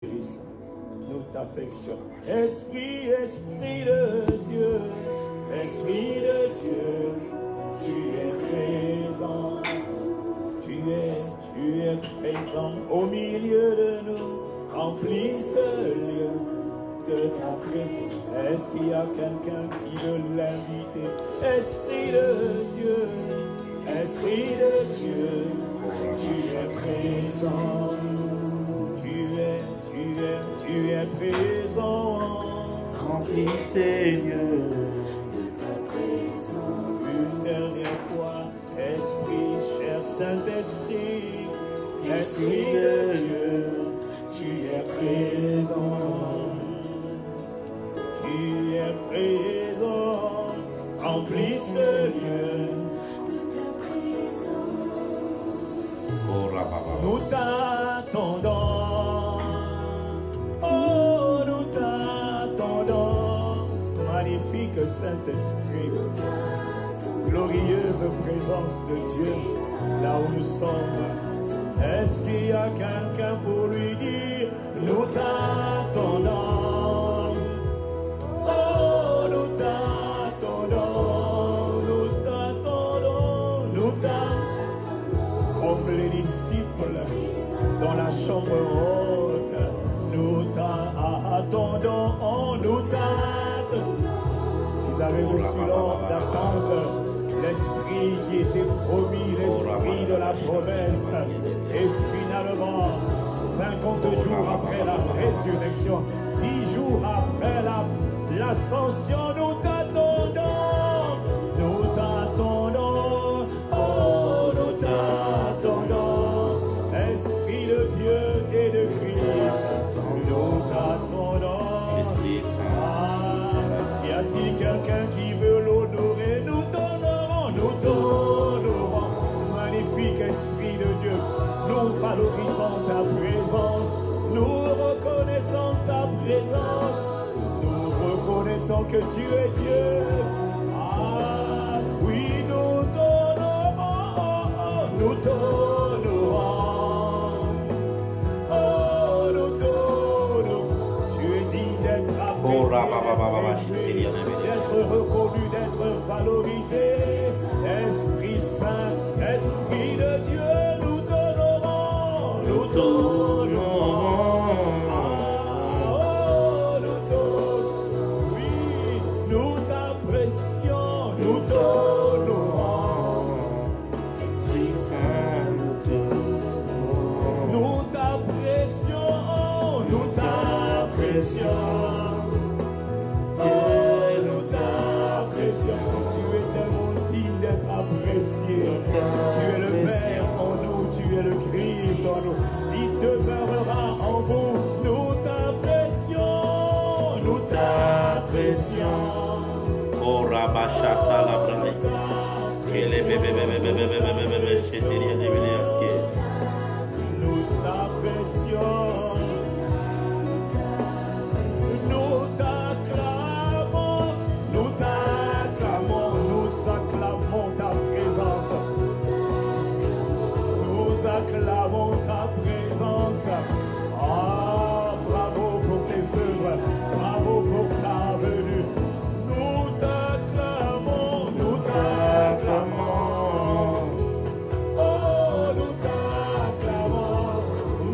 nous t'affectionnons. Esprit, Esprit de Dieu, tu es présent. Tu es présent au milieu de nous. Remplis ce lieu de ta présence. Est-ce qu'il y a quelqu'un qui veut l'inviter? Esprit de Dieu, tu es présent. Tu es présent. Remplis Seigneur de ta présence. Une dernière fois, Esprit, cher Saint-Esprit, Esprit de Dieu, tu es présent. Tu es présent. Remplis ce lieu de ta présence. Nous t'attendons. Oh, nous t'attendons. Magnifique Saint-Esprit. Glorieuse présence de Dieu là où nous sommes. Est-ce qu'il y a quelqu'un pour lui dire nous t'attendons? Oh, nous t'attendons, nous t'attendons, nous t'attendons. Comme les disciples dans la chambre haute, nous t'attendons, nous t'attendons. Vous avez reçu l'ordre d'attendre l'esprit qui était promis, l'esprit de la promesse. Et finalement, 50 jours après la résurrection, 10 jours après l'ascension, nous t'attendons. Nous t'attendons. Oh, nous t'attendons. Esprit de Dieu et de Christ, nous t'attendons. Y a-t-il quelqu'un qui veut l'honorer? Nous t'honorons, nous t'honorons. Magnifique Esprit de Dieu, nous valorisons ta présence, nous reconnaissons ta présence, nous reconnaissons que tu es Dieu. Ah oui, nous t'honorons, nous t'honorons. Oh, nous t'honorons. Tu es digne d'être apprécié, d'être reconnu, d'être valorisé. Esprit Saint, Esprit de Dieu, nous t'honorons, nous t'honorons. Oh, nous t'honorons. Oui, nous t'apprécions, nous t'honorons. Esprit Saint, nous t'honorons. Nous t'apprécions, nous t'apprécions. Nous t'apprécions. Tu es tellement digne d'être apprécié. Tu es le Père en nous, tu es le Christ en nous. Il demeurera en vous. Nous t'apprécions, nous t'apprécions. Oh, Rabashata la braille. Quelle bébé. Nous t'apprécions. Nous t'acclamons, nous t'acclamons, nous acclamons ta présence. Nous acclamons ta présence. Ah, bravo pour tes œuvres, bravo pour ta venue. Nous t'acclamons, nous t'acclamons. Oh, nous t'acclamons,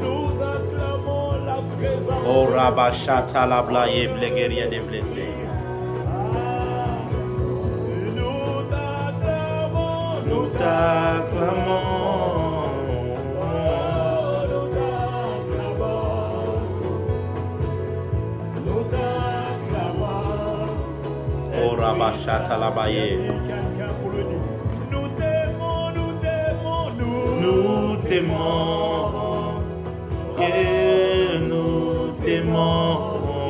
nous acclamons la présence. Oh, Rabashata la blaye, bléguerie de blessé. Nous t'acclamons, Nous t'acclamons. nous t'acclamons, nous t'acclamons. Oh, Rabashata la baye. Quelqu'un pour le dire. Nous t'aimons, nous t'aimons, Nous t'aimons. Et nous t'aimons.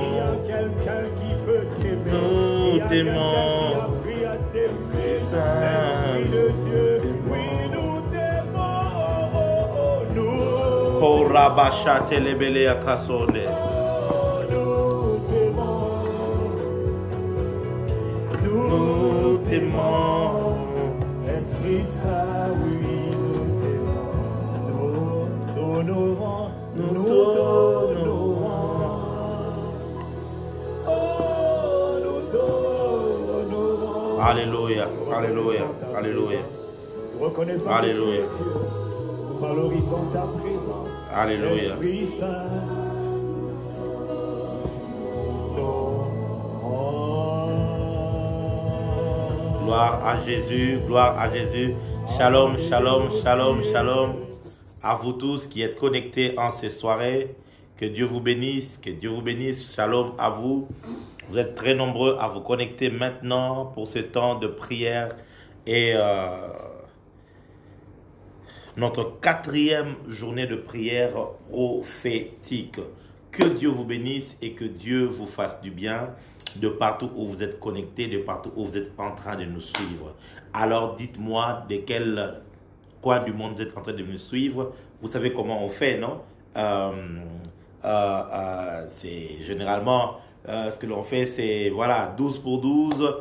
Il y a quelqu'un qui veut t'aimer. Nous Il y a quelqu'un t'aimons. qui a appris à t'aimer. L'Esprit de Dieu, oui, nous t'aimons. Nous Oh, Rabashate le bele akasone. nous t'aimons. Nous t'aimons. Esprit Saint, oui, nous t'aimons. Nous t'honorons, nous t'honorons. Alléluia, alléluia, alléluia. Reconnaissant que tu es Dieu. Nous valorisons ta présence. Alléluia. Esprit Saint. Gloire à Jésus, gloire à Jésus. Shalom, shalom, shalom, shalom. À vous tous qui êtes connectés en ces soirées. Que Dieu vous bénisse, que Dieu vous bénisse. Shalom à vous. Vous êtes très nombreux à vous connecter maintenant pour ce temps de prière et notre 4e journée de prière prophétique. Que Dieu vous bénisse et que Dieu vous fasse du bien de partout où vous êtes connectés, de partout où vous êtes en train de nous suivre. Alors dites-moi de quel coin du monde vous êtes en train de nous suivre. Vous savez comment on fait, non? C'est généralement ce que l'on fait, c'est voilà 12 pour 12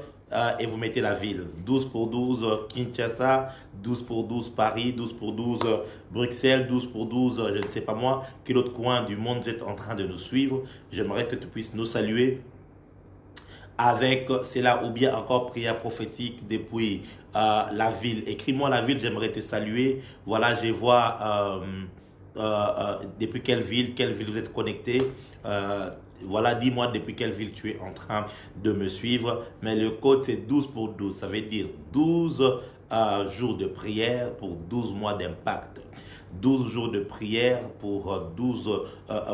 et vous mettez la ville. 12 pour 12 Kinshasa, 12 pour 12 Paris, 12 pour 12 Bruxelles, 12 pour 12 je ne sais pas moi, quel autre coin du monde vous êtes en train de nous suivre. J'aimerais que tu puisses nous saluer avec cela ou bien encore prière prophétique depuis la ville. Écris-moi la ville, j'aimerais te saluer. Voilà, je vois depuis quelle ville vous êtes connecté. Voilà, dis-moi depuis quelle ville tu es en train de me suivre. Mais le code c'est 12 pour 12. Ça veut dire 12 jours de prière pour 12 mois d'impact. 12 jours de prière pour 12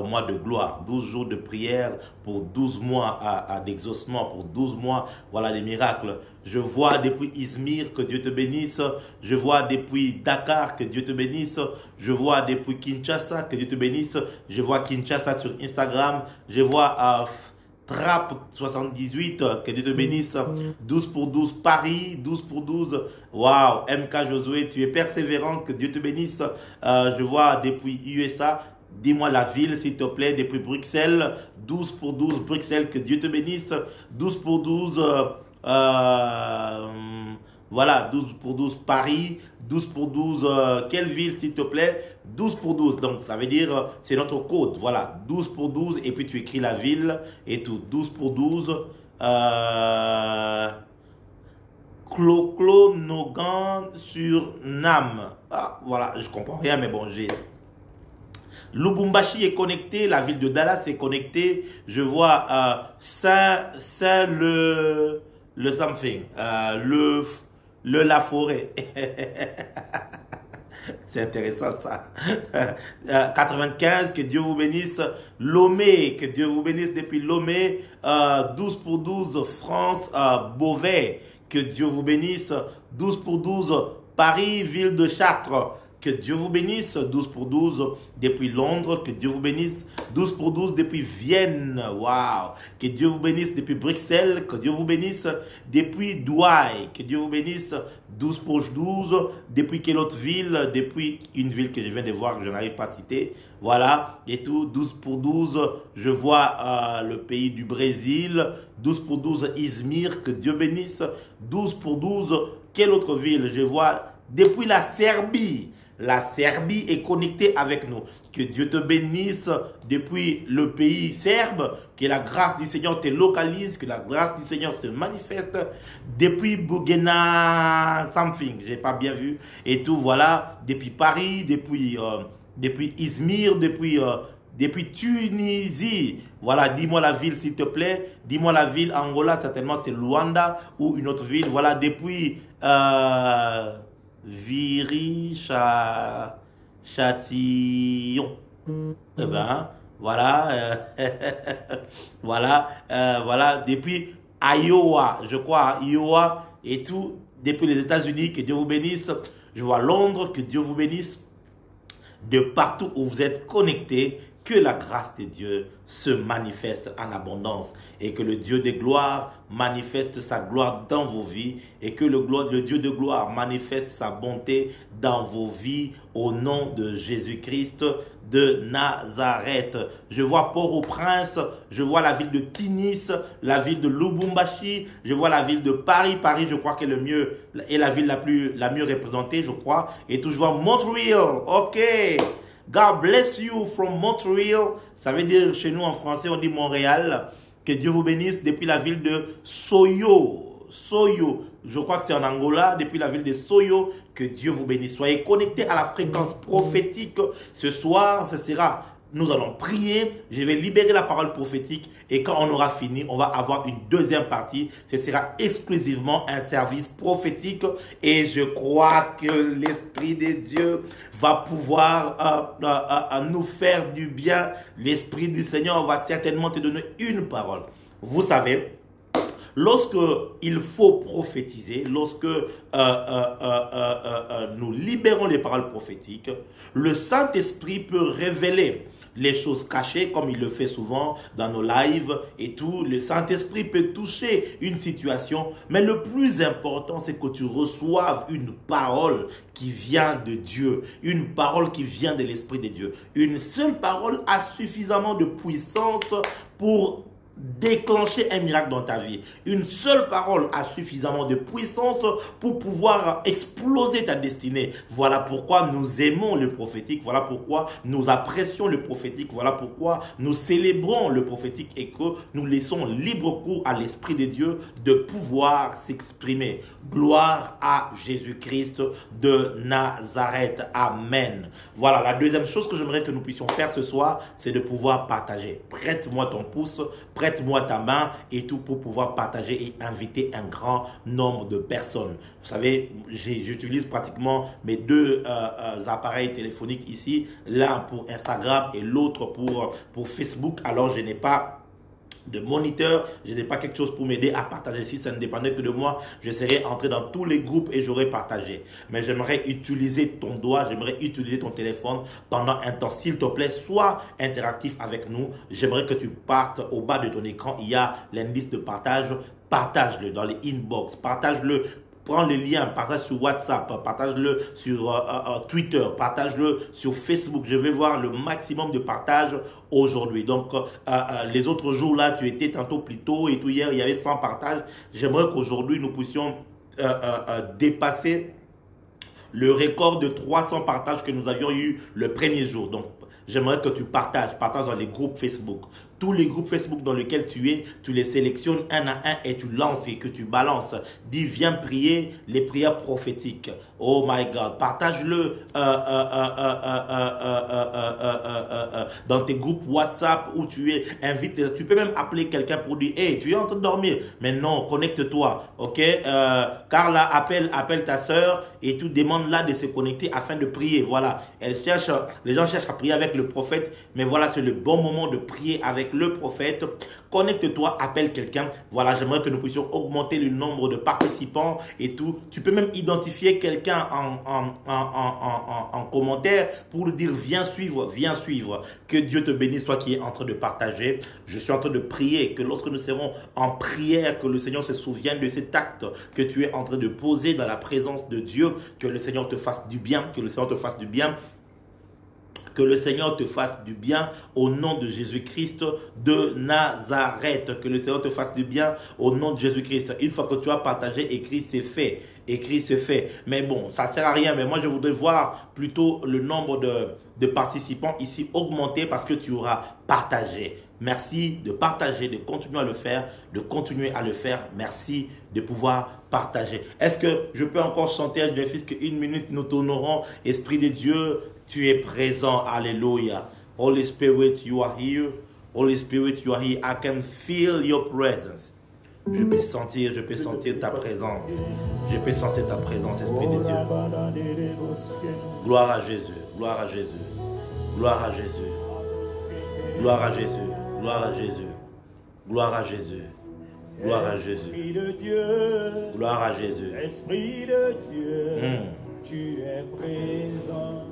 mois de gloire. 12 jours de prière pour 12 mois d'exaucement, pour 12 mois, voilà les miracles. Je vois depuis Izmir, que Dieu te bénisse. Je vois depuis Dakar, que Dieu te bénisse. Je vois depuis Kinshasa, que Dieu te bénisse. Je vois Kinshasa sur Instagram. Je vois Trap 78, que Dieu te bénisse. 12 pour 12 Paris, 12 pour 12. Waouh, MK Josué, tu es persévérant, que Dieu te bénisse. Je vois depuis USA. Dis-moi la ville, s'il te plaît, depuis Bruxelles. 12 pour 12 Bruxelles, que Dieu te bénisse. 12 pour 12 voilà, 12 pour 12 Paris, 12 pour 12, quelle ville s'il te plaît? 12 pour 12, donc ça veut dire, c'est notre code, voilà, 12 pour 12, et puis tu écris la ville et tout, 12 pour 12, Clo-Nogan sur Nam, ah, voilà, je comprends rien, mais bon, j'ai... Lubumbashi est connecté, la ville de Dallas est connectée, je vois le something, la forêt. C'est intéressant ça. 95, que Dieu vous bénisse. Lomé, que Dieu vous bénisse depuis Lomé. 12 pour 12, France, Beauvais, que Dieu vous bénisse. 12 pour 12, Paris, ville de Chartres. Que Dieu vous bénisse. 12 pour 12 depuis Londres. Que Dieu vous bénisse. 12 pour 12 depuis Vienne. Waouh. Que Dieu vous bénisse depuis Bruxelles. Que Dieu vous bénisse depuis Douai. Que Dieu vous bénisse. 12 pour 12 depuis quelle autre ville? Depuis une ville que je viens de voir que je n'arrive pas à citer. Voilà. Et tout. 12 pour 12. Je vois le pays du Brésil. 12 pour 12 Izmir. Que Dieu bénisse. 12 pour 12. Quelle autre ville? Je vois depuis la Serbie. La Serbie est connectée avec nous. Que Dieu te bénisse depuis le pays serbe. Que la grâce du Seigneur te localise. Que la grâce du Seigneur se manifeste depuis Bugena something. J'ai pas bien vu. Et tout, voilà. Depuis Paris, depuis Izmir, depuis Tunisie. Voilà, dis-moi la ville s'il te plaît. Dis-moi la ville. Angola, certainement c'est Luanda ou une autre ville. Voilà, depuis... Châtillon. Eh ben, voilà. Voilà. Depuis Iowa, je crois, Iowa et tout. Depuis les États-Unis, que Dieu vous bénisse. Je vois Londres, que Dieu vous bénisse. De partout où vous êtes connectés, que la grâce de Dieu se manifeste en abondance et que le Dieu de gloire manifeste sa gloire dans vos vies et que le Dieu de gloire manifeste sa bonté dans vos vies au nom de Jésus-Christ de Nazareth. Je vois Port-au-Prince, je vois la ville de Tunis, la ville de Lubumbashi, je vois la ville de Paris. Paris, je crois que le mieux est la ville la mieux représentée, je crois. Et tout, je vois Montréal. Ok. God bless you from Montreal. Ça veut dire chez nous en français, on dit Montréal. Que Dieu vous bénisse depuis la ville de Soyo. je crois que c'est en Angola, depuis la ville de Soyo. Que Dieu vous bénisse. Soyez connectés à la fréquence prophétique. Ce soir, ce sera... Nous allons prier, je vais libérer la parole prophétique et quand on aura fini, on va avoir une deuxième partie. Ce sera exclusivement un service prophétique et je crois que l'Esprit de Dieu va pouvoir nous faire du bien. L'Esprit du Seigneur va certainement te donner une parole. Vous savez, lorsque il faut prophétiser, lorsque nous libérons les paroles prophétiques, le Saint-Esprit peut révéler les choses cachées, comme il le fait souvent dans nos lives et tout. Le Saint-Esprit peut toucher une situation, mais le plus important, c'est que tu reçoives une parole qui vient de Dieu, une parole qui vient de l'Esprit de Dieu. Une seule parole a suffisamment de puissance pour déclencher un miracle dans ta vie. Une seule parole a suffisamment de puissance pour pouvoir exploser ta destinée. Voilà pourquoi nous aimons le prophétique. Voilà pourquoi nous apprécions le prophétique. Voilà pourquoi nous célébrons le prophétique et que nous laissons libre cours à l'Esprit de Dieu de pouvoir s'exprimer. Gloire à Jésus-Christ de Nazareth. Amen. Voilà, la deuxième chose que j'aimerais que nous puissions faire ce soir, c'est de pouvoir partager. Prête-moi ton pouce, prête-moi ta main et tout pour pouvoir partager et inviter un grand nombre de personnes. Vous savez, j'utilise pratiquement mes deux appareils téléphoniques ici, l'un pour Instagram et l'autre pour Facebook. Alors, je n'ai pas de moniteur, je n'ai pas quelque chose pour m'aider à partager. Si ça ne dépendait que de moi, je serais entré dans tous les groupes et j'aurais partagé. Mais j'aimerais utiliser ton doigt, j'aimerais utiliser ton téléphone pendant un temps. S'il te plaît, sois interactif avec nous. J'aimerais que tu partes au bas de ton écran. Il y a l'indice de partage. Partage-le dans les inbox. Partage-le. Prends le lien, partage sur WhatsApp, partage-le sur Twitter, partage-le sur Facebook. Je vais voir le maximum de partage aujourd'hui. Donc, les autres jours là, tu étais tantôt plus tôt et tout. Hier, il y avait 100 partages. J'aimerais qu'aujourd'hui, nous puissions dépasser le record de 300 partages que nous avions eu le premier jour. Donc, j'aimerais que tu partages dans les groupes Facebook. Tous les groupes Facebook dans lesquels tu es, tu les sélectionnes un à un et tu lances et que tu balances. Dis, viens prier les prières prophétiques. Oh my God. Partage-le dans tes groupes WhatsApp où tu es. Invite, tu peux même appeler quelqu'un pour dire, hey, tu es en train de dormir. Mais non, connecte-toi. Ok? Carla, appelle ta soeur et tu demandes-la de se connecter afin de prier. Voilà. Les gens cherchent à prier avec le prophète, mais voilà, c'est le bon moment de prier avec le prophète. Connecte-toi, appelle quelqu'un. Voilà, j'aimerais que nous puissions augmenter le nombre de participants et tout. Tu peux même identifier quelqu'un en commentaire pour lui dire viens suivre, viens suivre. Que Dieu te bénisse, toi qui es en train de partager. Je suis en train de prier que lorsque nous serons en prière, que le Seigneur se souvienne de cet acte que tu es en train de poser dans la présence de Dieu. Que le Seigneur te fasse du bien, que le Seigneur te fasse du bien. Que le Seigneur te fasse du bien au nom de Jésus-Christ de Nazareth. Que le Seigneur te fasse du bien au nom de Jésus-Christ. Une fois que tu as partagé, écrit, c'est fait. Écrit, c'est fait. Mais bon, ça ne sert à rien. Mais moi, je voudrais voir plutôt le nombre de participants ici augmenter parce que tu auras partagé. Merci de partager, de continuer à le faire, de continuer à le faire. Merci de pouvoir partager. Est-ce que je peux encore chanter à Dieu, fils, qu'une minute nous t'honorons, Esprit de Dieu, tu es présent. Alléluia. Holy Spirit, you are here. Holy Spirit, you are here. I can feel your presence. Je peux sentir ta présence. Je peux sentir ta présence, Esprit de Dieu. Gloire à Jésus. Gloire à Jésus. Gloire à Jésus. Gloire à Jésus. Gloire à Jésus. Gloire à Jésus. Gloire à Jésus. Esprit de Dieu. Gloire à Jésus. Esprit de Dieu. Tu es présent.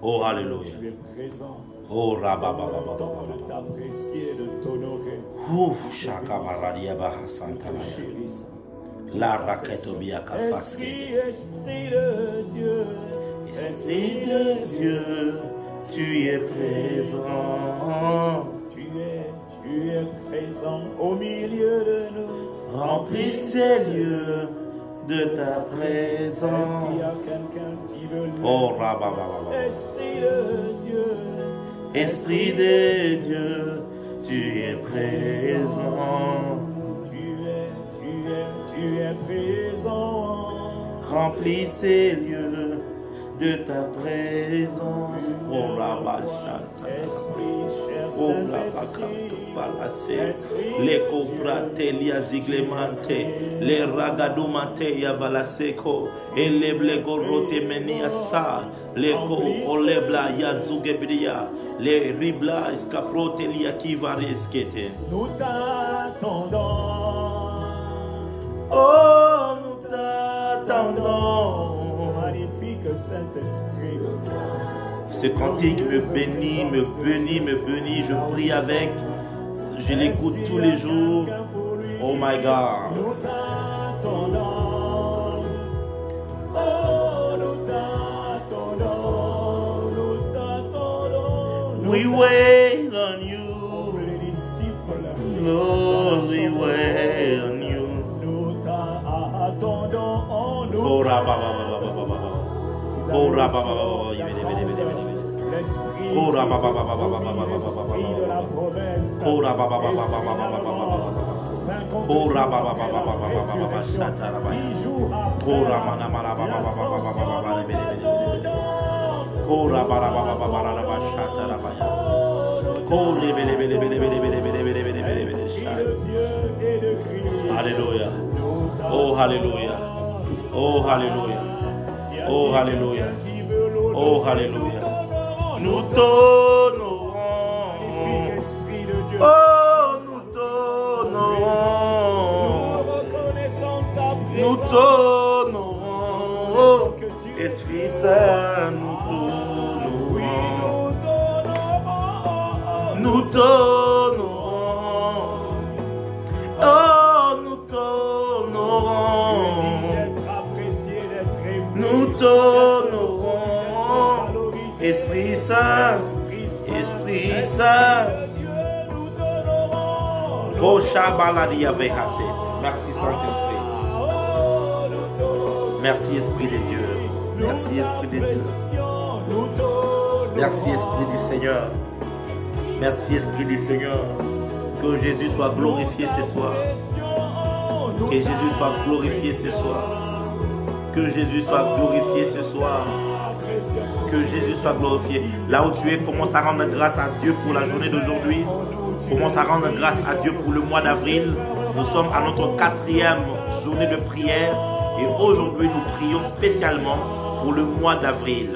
Oh, alléluia. Tu es présent. Oh, Temps de rabababababababa. t'apprécier, de t'honorer. Ouh, shakabaradia bahasantalaya. Chérissant. La raquetobia kafaske. Esprit de Dieu. Esprit de Dieu, tu es présent. Tu es présent au milieu de nous. Remplis ces lieux de ta Est-ce qu'il y a présence. quelqu'un qui veut le Oh, rababababa. Esprit de Dieu. Esprit de Dieu, tu es présent. Tu es est présent. Remplis ces lieux de ta présence. Oh la vache. Esprit, cher Oh la Saint-Esprit. les copratelia ziglemante, les ragadumante yavalaseko, et les blegorote meniasa, les co olebla yazugebria, les ribla escaprotelia kivareskete. Nous t'attendons. Oh, nous t'attendons. Magnifique Saint-Esprit. Ce cantique me bénit, me bénit, me bénit. Je prie avec. Je l'écoute tous les jours. Oh my God. Nous t'attendons. Oh, nous t'attendons. Nous t'attendons. We wait on you. Les disciples. Lord, we wait on you. Nous t'attendons. Nous Oh, rabba, oh, rabba, l'esprit oh, rabba, de la promesse. oh, rabba, oh, rabba, Alléluia. Oh, Alléluia. Oh, Alléluia. Oh, Alléluia. Oh, Alléluia. Nous t'honorons. Oh, nous t'honorons. Nous t'honorons. Oh, Esprit Saint, nous t'honorons. Nous t'honorons. Oh, nous t'honorons. Nous t'honorons. Esprit Saint, Esprit Saint. Merci Saint-Esprit. Merci Esprit de Dieu. Merci Esprit de Dieu. Merci Esprit du Seigneur. Merci Esprit du Seigneur. Que Jésus soit glorifié ce soir. Que Jésus soit glorifié ce soir. Que Jésus soit glorifié ce soir. Que Jésus soit glorifié. Là où tu es, commence à rendre grâce à Dieu pour la journée d'aujourd'hui. Commence à rendre grâce à Dieu pour le mois d'avril. Nous sommes à notre 4e journée de prière. Et aujourd'hui, nous prions spécialement pour le mois d'avril.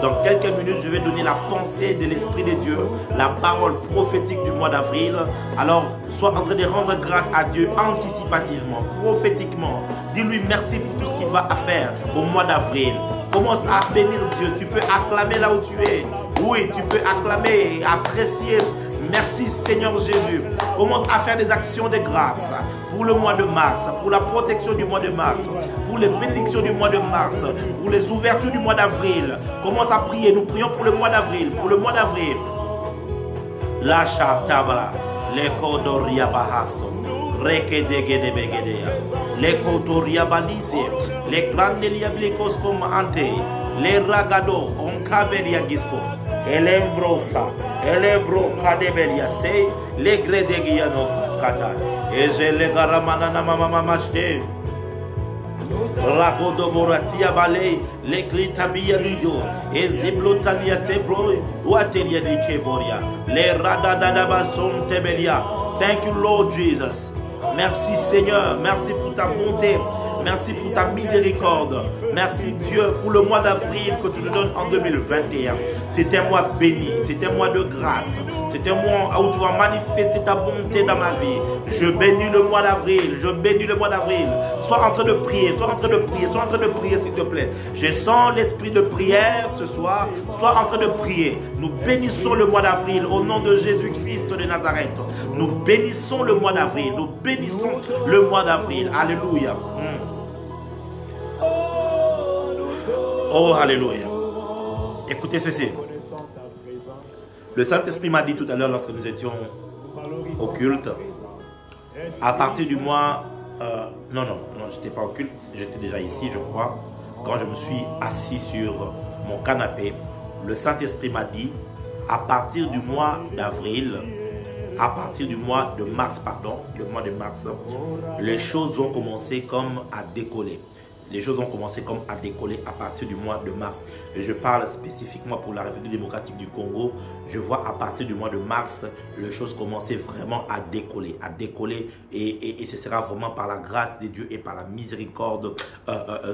Dans quelques minutes, je vais donner la pensée de l'Esprit de Dieu, la parole prophétique du mois d'avril. Alors, sois en train de rendre grâce à Dieu anticipativement, prophétiquement. Dis-lui merci pour tout ce qu'il va faire au mois d'avril. Commence à bénir Dieu. Tu peux acclamer là où tu es. Oui, tu peux acclamer et apprécier. Merci Seigneur Jésus. Commence à faire des actions de grâce pour le mois de mars, pour la protection du mois de mars, pour les bénédictions du mois de mars, pour les ouvertures du mois d'avril. Commence à prier. Nous prions pour le mois d'avril. Pour le mois d'avril. La Tabala, les Kodoria Bahaso, Reke de Begedea, les Kodoria Balise, les Grandelia Blecos comme Ante, les Ragado, on Caveria Gisco, Elembrosa, Elebro Cadebelia, say, les Gredegianos Scata, et je les Garamanana Mama Machte. Ragodo Boratia Balei, les Clitabia Lido, et Ziblotalia Tebro, Watelia di Kevoria, les Radadadaba Son Tebelia. Thank you, Lord Jesus. Merci, Seigneur. Merci pour ta bonté. Merci pour ta miséricorde. Merci, Dieu, pour le mois d'avril que tu nous donnes en 2021. C'est un mois béni. C'est un mois de grâce. C'est un mois où tu vas manifester ta bonté dans ma vie. Je bénis le mois d'avril. Je bénis le mois d'avril. Sois en train de prier. Sois en train de prier. Sois en train de prier, s'il te plaît. Je sens l'esprit de prière ce soir. Sois en train de prier. Nous bénissons le mois d'avril au nom de Jésus-Christ de Nazareth. Nous bénissons le mois d'avril. Nous bénissons le mois d'avril. Alléluia. Oh, alléluia. Écoutez ceci. Le Saint-Esprit m'a dit tout à l'heure lorsque nous étions au culte, à partir du mois... non, je n'étais pas au culte, j'étais déjà ici, je crois. Quand je me suis assis sur mon canapé, le Saint-Esprit m'a dit, à partir du mois d'avril, à partir du mois de mars, pardon, le mois de mars, les choses vont commencer comme à décoller. Les choses ont commencé comme à décoller à partir du mois de mars. Et je parle spécifiquement pour la République démocratique du Congo. Je vois à partir du mois de mars, les choses commencer vraiment à décoller. Et ce sera vraiment par la grâce de Dieu et par la miséricorde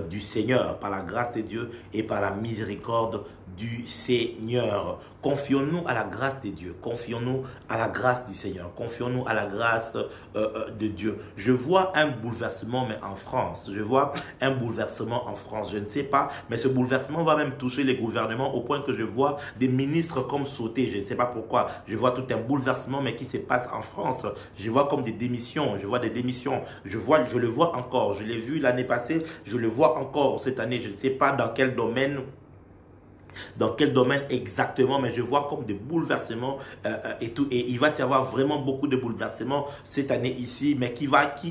du Seigneur. Par la grâce de Dieu et par la miséricorde du Seigneur. Confions-nous à la grâce de Dieu. Confions-nous à la grâce du Seigneur. Confions-nous à la grâce de Dieu. Je vois un bouleversement, mais en France. Je vois un bouleversement en France. Je ne sais pas, mais ce bouleversement va même toucher les gouvernements au point que je vois des ministres comme sauter. Je ne sais pas pourquoi. Je vois tout un bouleversement, mais qui se passe en France. Je vois comme des démissions. Je vois des démissions. Je le vois encore. Je l'ai vu l'année passée. Je le vois encore cette année. Je ne sais pas dans quel domaine. Dans quel domaine exactement, mais je vois comme des bouleversements et tout. Et il va y avoir vraiment beaucoup de bouleversements cette année ici, mais qui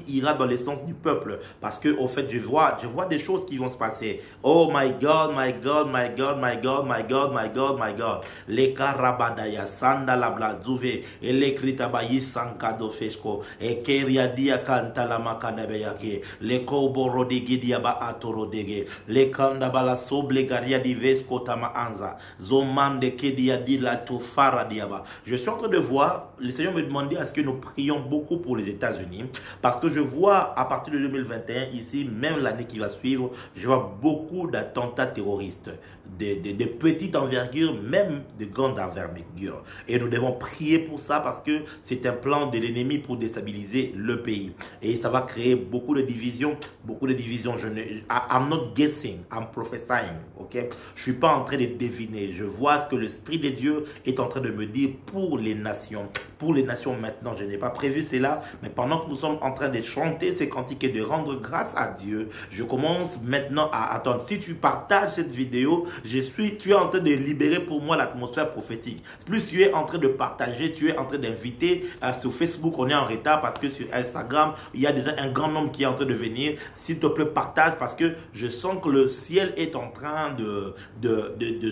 ira dans le sens du peuple. Parce que, au fait, je vois des choses qui vont se passer. Oh my God, my God, my God, my God, my God, my God, my God. Les karabadaya, sanda la blazouve, et les kritabayi sankado feshko, et keriadia kanta la makanabeyake, les koborodegi diaba atorodege, les kandabala soble garia divesco tama anza, zomande kedia di la tofara diaba. Je suis en train de voir, le Seigneur me demandait à ce que nous prions beaucoup pour les États-Unis, parce que je vois à partir de 2021 ici, même l'année qui va suivre, je vois beaucoup d'attentats terroristes, de petites envergures, même de grandes envergures. Et nous devons prier pour ça parce que c'est un plan de l'ennemi pour déstabiliser le pays. Et ça va créer beaucoup de divisions, I'm not guessing, I'm prophesying, ok? Je suis pas en train de deviner. Je vois ce que l'Esprit de Dieu est en train de me dire pour les nations. Pour les nations maintenant, je n'ai pas prévu cela, mais pendant que nous sommes en train de chanter ces cantiques et de rendre grâce à Dieu, je commence maintenant à attendre. Si tu partages cette vidéo, tu es en train de libérer pour moi l'atmosphère prophétique. Plus tu es en train de partager, tu es en train d'inviter. Sur Facebook, on est en retard parce que sur Instagram, il y a déjà un grand nombre qui est en train de venir. S'il te plaît, partage parce que je sens que le ciel est en train de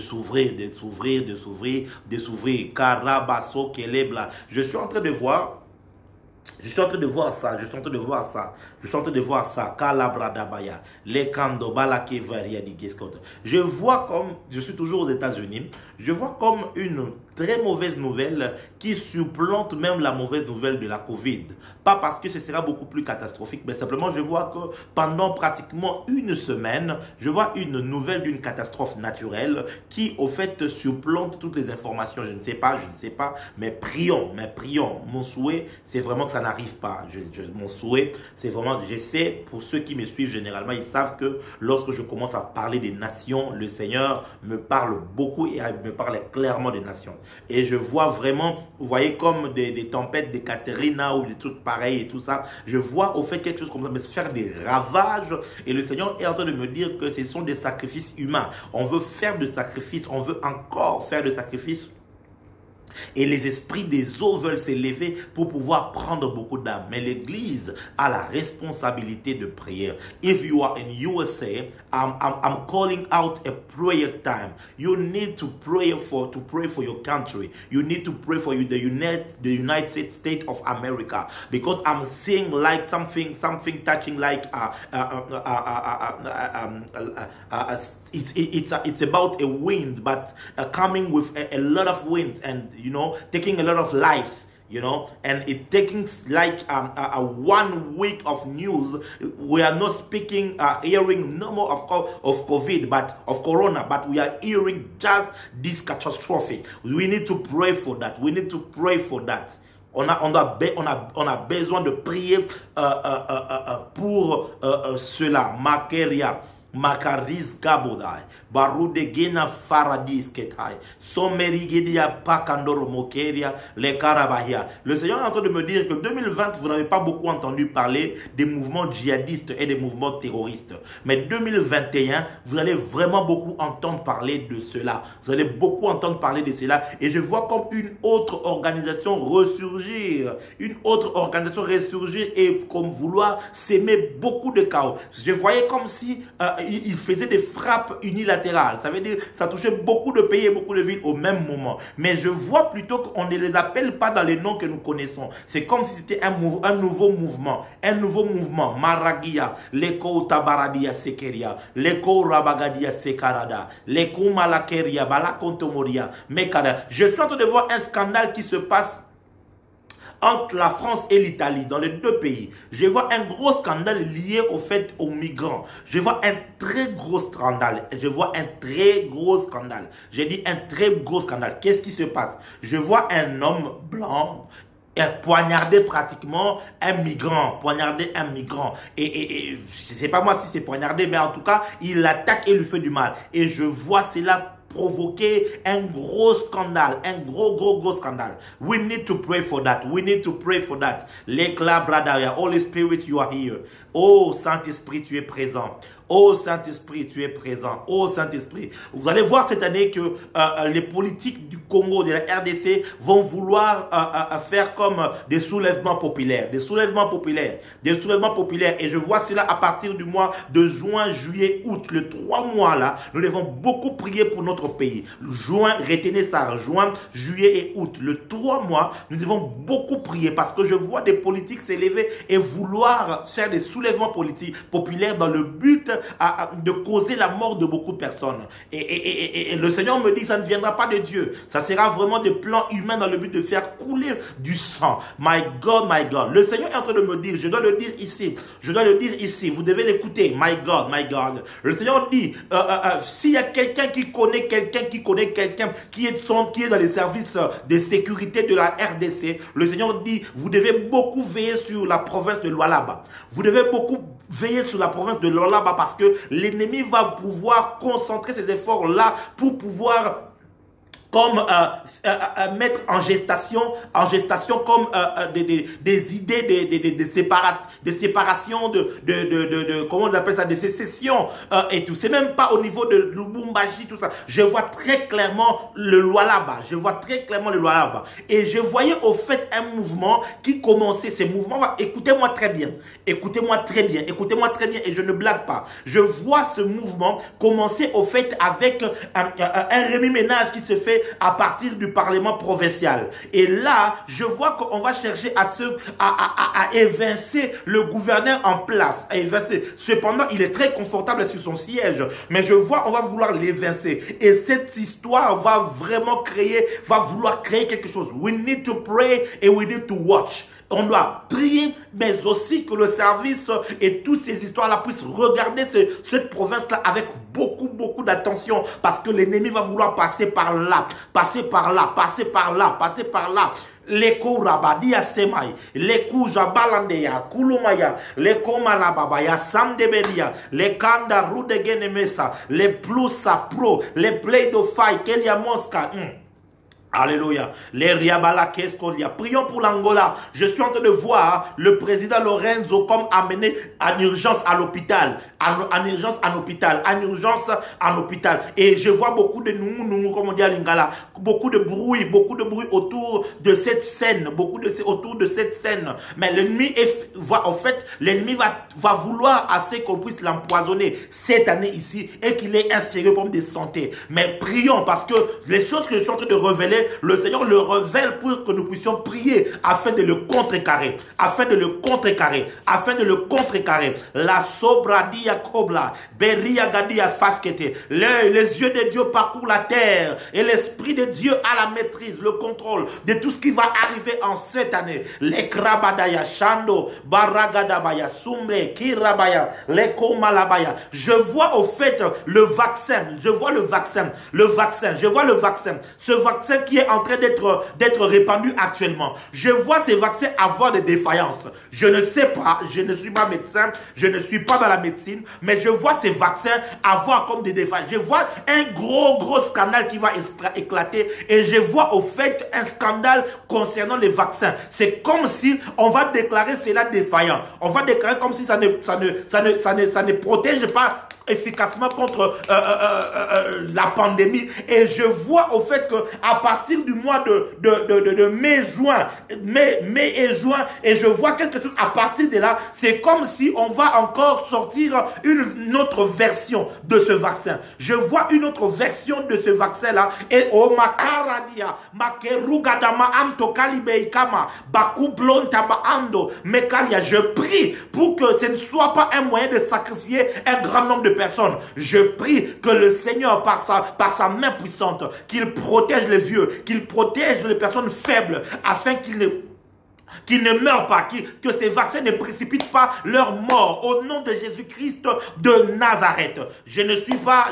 s'ouvrir, Karabaso Kelebla. Je suis en train de voir ça. Kalabradabaya. Les Kandobala Kevaria di Geskot. Je vois comme, je suis toujours aux États-Unis, je vois comme une très mauvaise nouvelle qui supplante même la mauvaise nouvelle de la Covid. Pas parce que ce sera beaucoup plus catastrophique, mais simplement je vois que pendant pratiquement une semaine, je vois une nouvelle d'une catastrophe naturelle qui au fait supplante toutes les informations. Je ne sais pas, mais prions. Mon souhait, c'est vraiment que ça n'arrive pas. Mon souhait, c'est vraiment, je sais, pour ceux qui me suivent généralement, ils savent que lorsque je commence à parler des nations, le Seigneur me parle beaucoup et me parle clairement des nations. Et je vois vraiment, vous voyez, comme des tempêtes de Katerina ou des trucs pareils et tout ça. Je vois au fait quelque chose comme ça, mais faire des ravages. Et le Seigneur est en train de me dire que ce sont des sacrifices humains. On veut faire de sacrifices, on veut encore faire de sacrifices. Et les esprits des eaux veulent s'élever pour pouvoir prendre beaucoup d'âmes. Mais l'Église a la responsabilité de prière. If you are in USA, I'm calling out a prayer time. You need to pray for your country. You need to pray for the United States of America, because I'm seeing like something touching like it's about a wind, but coming with a lot of wind and taking a lot of lives, and it taking like a 1 week of news. We are not hearing no more of COVID, but of Corona, but we are hearing just this catastrophic. We need to pray for that. On a besoin de prier pour cela. Makeria. Makariz Gabodai, Barude Gena Faradis Ketai, Somerigedia Pakandoro Mokeria, les Karabahia. Le Seigneur est en train de me dire que 2020, vous n'avez pas beaucoup entendu parler des mouvements djihadistes et des mouvements terroristes. Mais 2021, vous allez vraiment beaucoup entendre parler de cela. Vous allez beaucoup entendre parler de cela. Et je vois comme une autre organisation ressurgir. Et comme vouloir s'aimer beaucoup de chaos. Je voyais comme si il faisait des frappes unilatérales. Ça veut dire ça touchait beaucoup de pays et beaucoup de villes au même moment. Mais je vois plutôt qu'on ne les appelle pas dans les noms que nous connaissons. C'est comme si c'était un nouveau mouvement. Un nouveau mouvement. Maragia, Leko Tabaradia Sekeria, Leko Rabagadia Sekarada, Leko Malakeria, Balakontomoria, Mekada. Je suis en train de voir un scandale qui se passe entre la France et l'Italie, dans les deux pays. Je vois un gros scandale lié au fait aux migrants. Je vois un très gros scandale. Je vois un très gros scandale. J'ai dit un très gros scandale. Qu'est-ce qui se passe? Je vois un homme blanc poignarder pratiquement un migrant. Poignarder un migrant. Et je ne sais pas moi si c'est poignarder, mais en tout cas, il l'attaque et lui fait du mal. Et je vois cela provoquer un gros scandale, un gros scandale. We need to pray for that. We need to pray for that. L'éclat, Bradaya, Holy Spirit, you are here. Oh Saint-Esprit, tu es présent. Oh Saint-Esprit, tu es présent. Oh Saint-Esprit. Vous allez voir cette année que les politiques du Congo, de la RDC, vont vouloir faire comme des soulèvements populaires. Des soulèvements populaires. Des soulèvements populaires. Et je vois cela à partir du mois de juin, juillet, août. Les 3 mois là, nous devons beaucoup prier pour notre pays. Juin, retenez ça. Juin, juillet et août. Les 3 mois, nous devons beaucoup prier parce que je vois des politiques s'élever et vouloir faire des soulèvements politiques populaires dans le but de causer la mort de beaucoup de personnes. Et le Seigneur me dit que ça ne viendra pas de Dieu. Ça sera vraiment des plans humains dans le but de faire couler du sang. My God, my God. Le Seigneur est en train de me dire, je dois le dire ici. Je dois le dire ici. Vous devez l'écouter. My God, my God. Le Seigneur dit, s'il y a quelqu'un qui connaît quelqu'un qui est dans les services de sécurité de la RDC, le Seigneur dit, vous devez beaucoup veiller sur la province de Lualaba. Vous devez beaucoup veiller sur la province de Lualaba parce que l'ennemi va pouvoir concentrer ses efforts là pour pouvoir comme mettre en gestation comme des idées de séparation, comment on appelle ça, de sécession et tout. C'est même pas au niveau de Lubumbashi, tout ça. Je vois très clairement le Lualaba. Je vois très clairement le Lualaba. Et je voyais au fait un mouvement qui commençait. Ces mouvements, écoutez-moi très bien. Écoutez-moi très bien. Écoutez-moi très bien et je ne blague pas. Je vois ce mouvement commencer au fait avec un remue-ménage qui se fait à partir du Parlement provincial. Et là, je vois qu'on va chercher à évincer le gouverneur en place. À évincer. Cependant, il est très confortable sur son siège. Mais je vois, on va vouloir l'évincer. Et cette histoire va vouloir créer quelque chose. We need to pray and we need to watch. On doit prier, mais aussi que le service et toutes ces histoires-là puissent regarder cette province-là avec beaucoup d'attention. Parce que l'ennemi va vouloir passer par là, passer par là, passer par là, passer par là. Leko rabadia semai, leku jabalandeya, kulumaya, leko malababaya, samdebelia, le kanda rudegenemesa, le plus sapro, le play de faille, kelia mosca. Alléluia. Les Riabala Keskolia. Prions pour l'Angola. Je suis en train de voir le président Lorenzo comme amené en urgence à l'hôpital. En urgence en hôpital. En urgence en hôpital. Et je vois beaucoup de comme on dit à Lingala. Beaucoup de bruit autour de cette scène. Autour de cette scène. Mais l'ennemi l'ennemi va vouloir assez qu'on puisse l'empoisonner cette année ici et qu'il ait un sérieux problème de santé. Mais prions parce que les choses que je suis en train de révéler, le Seigneur le révèle pour que nous puissions prier afin de le contrecarrer. Afin de le contrecarrer. Afin de le contrecarrer. La sobradia kobla. Beria gadia faskete. Les yeux de Dieu parcourent la terre. Et l'Esprit de Dieu a la maîtrise, le contrôle de tout ce qui va arriver en cette année. Les krabadaya shando. Baragadabaya. Sumre. Kirabaya. Les komalabaya. Je vois au fait le vaccin. Je vois le vaccin. Le vaccin. Je vois le vaccin. Ce vaccin qui est en train d'être répandu actuellement. Je vois ces vaccins avoir des défaillances. Je ne sais pas, je ne suis pas médecin, je ne suis pas dans la médecine, mais je vois ces vaccins avoir comme des défaillances. Je vois un gros scandale qui va éclater et je vois au fait un scandale concernant les vaccins. C'est comme si on va déclarer cela défaillant. On va déclarer comme si ça ne protège pas efficacement contre la pandémie. Et je vois au fait que à partir du mois de mai et juin, et je vois quelque chose à partir de là, c'est comme si on va encore sortir une autre version de ce vaccin. Je vois une autre version de ce vaccin-là. Et au makaradia, makerugadama anto kalibeikama, bakublonta ando mekalia. Je prie pour que ce ne soit pas un moyen de sacrifier un grand nombre de personnes. Je prie que le Seigneur, par sa main puissante, qu'il protège les vieux, qu'il protège les personnes faibles, afin qu'ils ne meurent pas, que ces vaccins ne précipitent pas leur mort au nom de Jésus-Christ de Nazareth. Je ne suis pas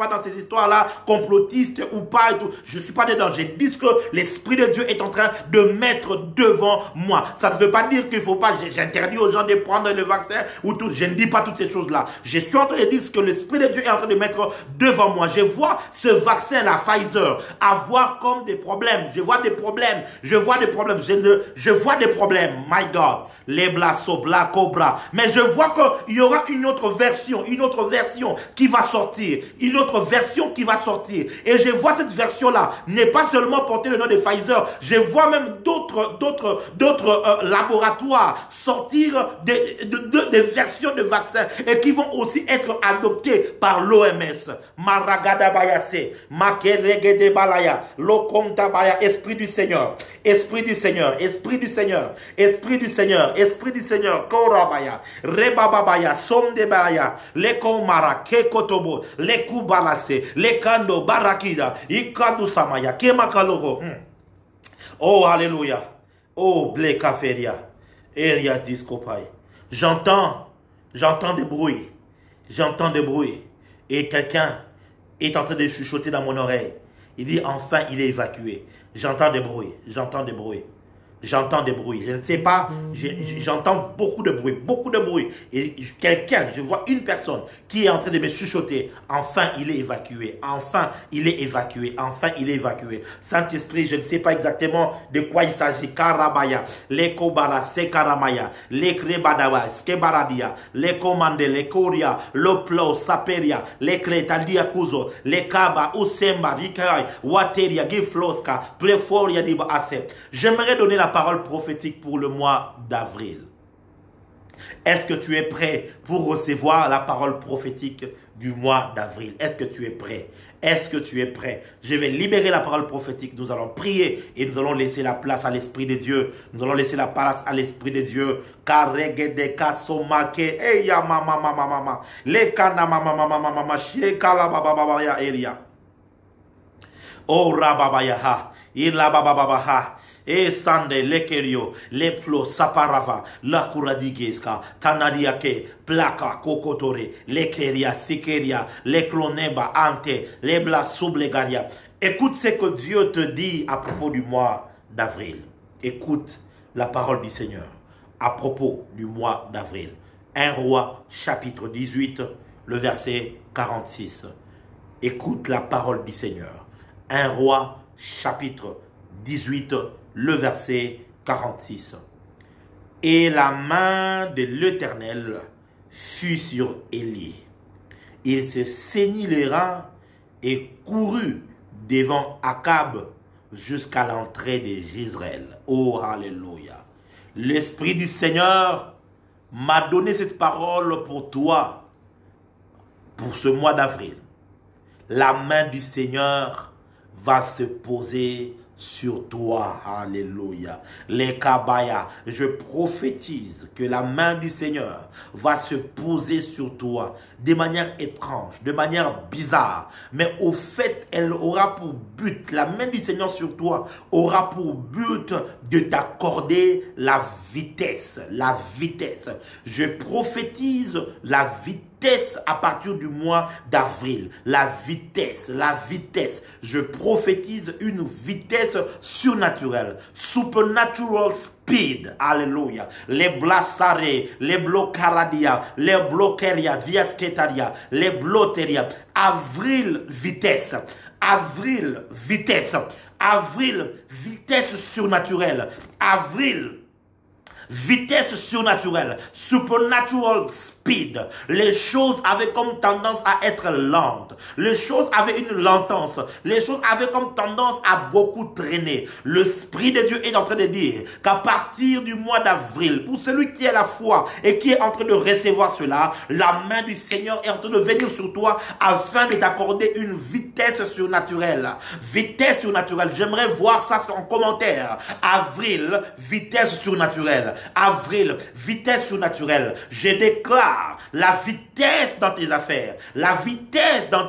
dans ces histoires-là complotistes ou pas et tout. Je ne suis pas dedans. Je dis ce que l'Esprit de Dieu est en train de mettre devant moi. Ça ne veut pas dire qu'il ne faut pas, j'interdis aux gens de prendre le vaccin ou tout. Je ne dis pas toutes ces choses-là. Je suis en train de dire ce que l'Esprit de Dieu est en train de mettre devant moi. Je vois ce vaccin, la Pfizer, avoir comme des problèmes. Je vois des problèmes. Je vois des problèmes. My God, les blasso, la cobra. Mais je vois qu'il y aura une autre version qui va sortir, Et je vois cette version-là n'est pas seulement porter le nom de Pfizer. Je vois même d'autres laboratoires sortir des versions de vaccins et qui vont aussi être adoptés par l'OMS. Maragada bayase, makeregede balaya, lokonta baya, Esprit du Seigneur, Korabaya, Rebababaya, Somdebaya, Lekomara, Kekotobo, Lekubalase, Lekando, Barakida, Ikadu Samaya, Kemakalogo. Oh, Alléluia. Oh, Blekaferia, Eria Discopai. J'entends des bruits. Et quelqu'un est en train de chuchoter dans mon oreille. Il dit, enfin, il est évacué. J'entends des bruits. Je ne sais pas, j'entends beaucoup de bruit. Et je vois une personne qui est en train de me chuchoter. Enfin, il est évacué. Saint-Esprit, je ne sais pas exactement de quoi il s'agit. Karabaya, Lekobara, Sekaramaya, Lekrebadawa, Skebaradia, Lekomande, Lekoria, Loplo, Saperia, Lekretalia Kuzo, Lekaba, Usemba, Rikai, Wateria, Gifloska, Pleforia, Diba Ase. J'aimerais donner la parole prophétique pour le mois d'avril. Est-ce que tu es prêt pour recevoir la parole prophétique du mois d'avril? Est-ce que tu es prêt? Je vais libérer la parole prophétique. Nous allons prier et nous allons laisser la place à l'Esprit de Dieu. Karegede kasomake eya mama lekana mama shekala baba ya elia. Oh rababa ila baba e sande lekerio leplo saparava la kuradigeska tanadiake plaka kokotore lekeria sikeria leklonemba ante lebla sublegaria. Écoute ce que Dieu te dit à propos du mois d'avril. Écoute la parole du Seigneur à propos du mois d'avril. 1 Roi chapitre 18 le verset 46. Écoute la parole du Seigneur. 1 Roi chapitre 18 le verset 46. Et la main de l'Éternel fut sur Élie. Il se saignit les reins et courut devant Akab jusqu'à l'entrée de Jezreel. Oh, alléluia. L'Esprit du Seigneur m'a donné cette parole pour toi, pour ce mois d'avril. La main du Seigneur va se poser sur toi. Alléluia. Les kabaya, je prophétise que la main du Seigneur va se poser sur toi de manière étrange, de manière bizarre. Mais au fait, elle aura pour but, la main du Seigneur sur toi aura pour but de t'accorder la vitesse. La vitesse. Je prophétise la vitesse à partir du mois d'avril. La vitesse. Je prophétise une vitesse surnaturelle. Supernatural speed. Alléluia. Les blassarés, les blocaradia, les bloqueria, viasketaria, les bloteria. Avril, vitesse. Avril, vitesse surnaturelle. Vitesse surnaturelle. Supernatural speed. rapide. Les choses avaient comme tendance à être lentes. Les choses avaient une lentance. Les choses avaient comme tendance à beaucoup traîner. Le Esprit de Dieu est en train de dire qu'à partir du mois d'avril, pour celui qui a la foi et qui est en train de recevoir cela, la main du Seigneur est en train de venir sur toi afin de t'accorder une vitesse surnaturelle. Vitesse surnaturelle. J'aimerais voir ça en commentaire. Avril, vitesse surnaturelle. Avril, vitesse surnaturelle. Je déclare la vitesse dans tes affaires, la vitesse dans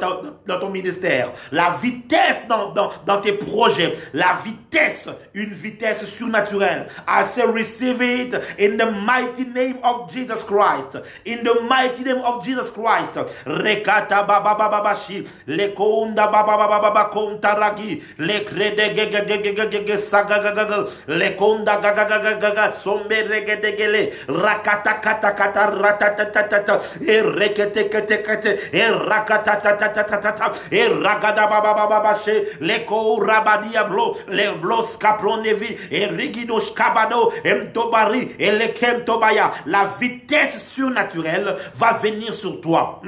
ton ministère, la vitesse dans tes projets, la vitesse, une vitesse surnaturelle. I say receive it in the mighty name of Jesus Christ. In the mighty name of Jesus Christ. Rekata baba baba bashi, le konda baba baba baba kontaragi, le krede gege sagagaga, le konda gaga sombe regedegele, rakata kata kata ratatata, e rekete kete kete, e rakata tata tata, e ragada baba baba bashi, le ko rabadia blo, le blos capronevi, e rigido skabado, emtobari, et le kemtobaya. La vitesse surnaturelle va venir sur toi.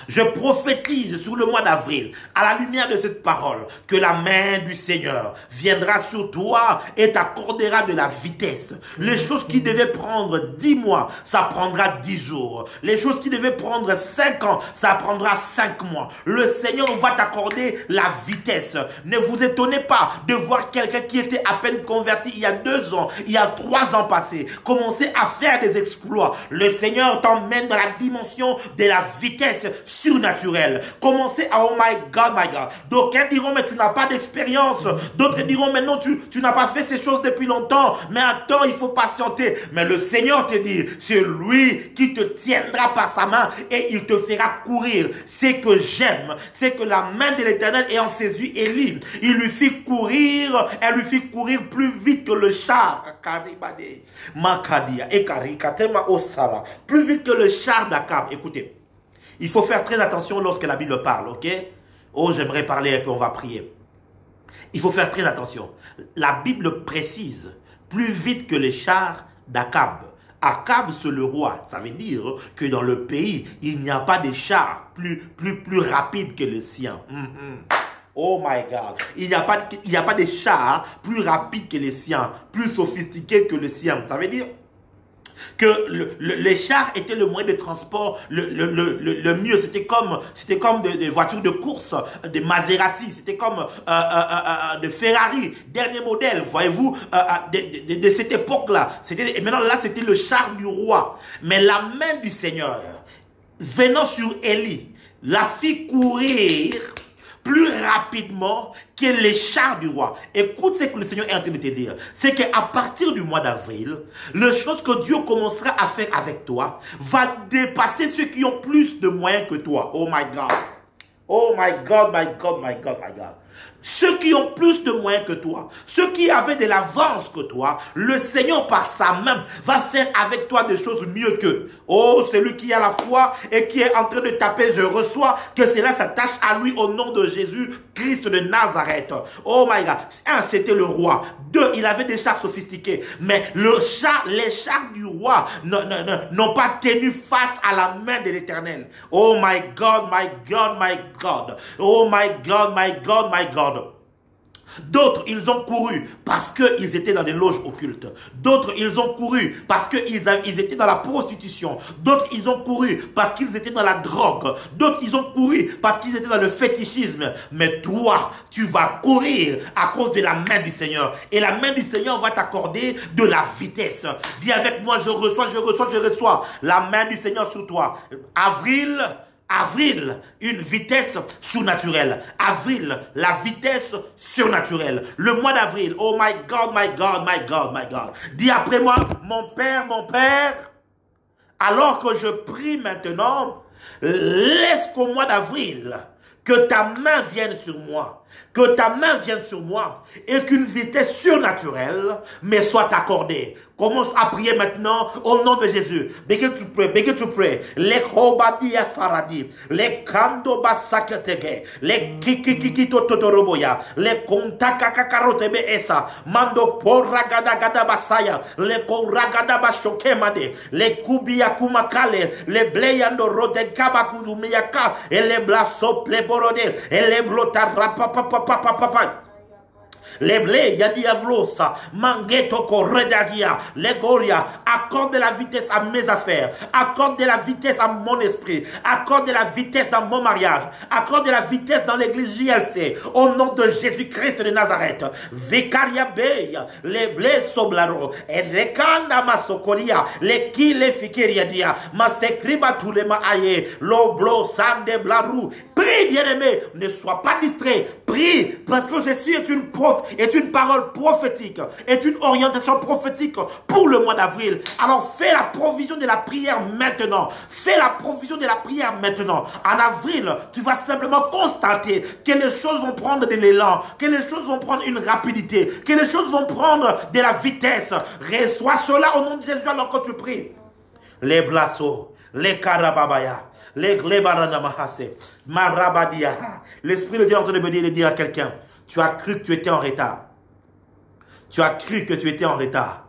Je prophétise sur le mois d'avril, à la lumière de cette parole, que la main du Seigneur viendra sur toi et t'accordera de la vitesse. Les choses qui devaient prendre 10 mois, ça prendra 10 jours. Les choses qui devaient prendre 5 ans, ça prendra 5 mois. Le Seigneur va t'accorder la vitesse. Ne vous étonnez pas de voir quelqu'un qui était à peine converti il y a 2 ans, il y a 3 ans passés, commencer à faire des exploits. Le Seigneur t'emmène dans la dimension de la vitesse surnaturel. Commencez à oh my God. D'aucuns diront mais tu n'as pas d'expérience. D'autres diront mais non tu n'as pas fait ces choses depuis longtemps. Mais attends, il faut patienter. Mais le Seigneur te dit, c'est lui qui te tiendra par sa main et il te fera courir. C'est que j'aime, c'est que la main de l'Éternel est en saisi Élie. Il lui fit courir, elle lui fit courir plus vite que le char. Plus vite que le char d'Akab. Écoutez. Il faut faire très attention lorsque la Bible parle, ok? Oh, j'aimerais parler un peu, on va prier. Il faut faire très attention. La Bible précise, plus vite que les chars d'Akab. Akab, c'est le roi. Ça veut dire que dans le pays, il n'y a pas de chars plus rapides que le sien. Oh my God. Il n'y a pas de chars plus rapides que les siens, plus sophistiqués que le sien. Ça veut dire que les chars étaient le moyen de transport le mieux. C'était comme des voitures de course, des Maserati, c'était comme de Ferrari, dernier modèle, voyez-vous, de cette époque-là. Et maintenant là, c'était le char du roi. Mais la main du Seigneur, venant sur Élie, la fit courir plus rapidement que les chars du roi. Écoute ce que le Seigneur est en train de te dire. C'est qu'à partir du mois d'avril, les choses que Dieu commencera à faire avec toi va dépasser ceux qui ont plus de moyens que toi. Oh my God. Oh my God, my God, my God, my God. Ceux qui ont plus de moyens que toi, ceux qui avaient de l'avance que toi, le Seigneur par sa main va faire avec toi des choses mieux qu'eux. Oh, celui qui a la foi et qui est en train de taper, je reçois, que cela s'attache à lui au nom de Jésus, Christ de Nazareth. Oh my God. 1, c'était le roi. 2, il avait des chars sophistiqués. Mais les chars du roi n'ont pas tenu face à la main de l'Éternel. Oh my God, my God, my God. Oh my God, my God, my God. D'autres, ils ont couru parce qu'ils étaient dans des loges occultes. D'autres, ils ont couru parce qu'ils étaient dans la prostitution. D'autres, ils ont couru parce qu'ils étaient dans la drogue. D'autres, ils ont couru parce qu'ils étaient dans le fétichisme. Mais toi, tu vas courir à cause de la main du Seigneur. Et la main du Seigneur va t'accorder de la vitesse. Dis avec moi, je reçois la main du Seigneur sur toi. Avril, une vitesse surnaturelle. Avril, la vitesse surnaturelle. Le mois d'avril, oh my God, my God, my God, my God. Dis après moi, mon Père, alors que je prie maintenant, laisse qu'au mois d'avril, que ta main vienne sur moi Que ta main vienne sur moi et qu'une vitesse surnaturelle me soit accordée. Commence à prier maintenant au nom de Jésus. Begin to pray, begin to pray. Les Kobadia Faradi, les Kando Basakatege, les Kikikito Totoroboya, les Kontakakakarotebe Esa, Mando Poragada Gada Basaya, les Koragada Bashokemade, les Kubia Kumakale, les Bleyando Rode Kabakuzumiyaka, et les Blaso Pleborode, et les Blotarapapapapapapa. Les blés, yadiavlosa, mangeto corredagia, les goria, accorde de la vitesse à mes affaires, accorde de la vitesse à mon esprit, accorde de la vitesse dans mon mariage, accorde de la vitesse dans l'église JLC, au nom de Jésus-Christ de Nazareth. Vicaria Beya, les blés soblaro, et les kanda masokoria, les ki les fikiria dia, masekriba tous les maaye, l'oblo sande blarou. Prie, bien-aimé, ne sois pas distrait, prie, parce que ceci est une parole prophétique, est une orientation prophétique pour le mois d'avril. Alors fais la provision de la prière maintenant. Fais la provision de la prière maintenant. En avril, tu vas simplement constater que les choses vont prendre de l'élan, que les choses vont prendre une rapidité, que les choses vont prendre de la vitesse. Reçois cela au nom de Jésus alors que tu pries. Les blassos, les karababaya, les glebaranamahase, marabadia. L'Esprit de Dieu est en train de me dire à quelqu'un: tu as cru que tu étais en retard. Tu as cru que tu étais en retard.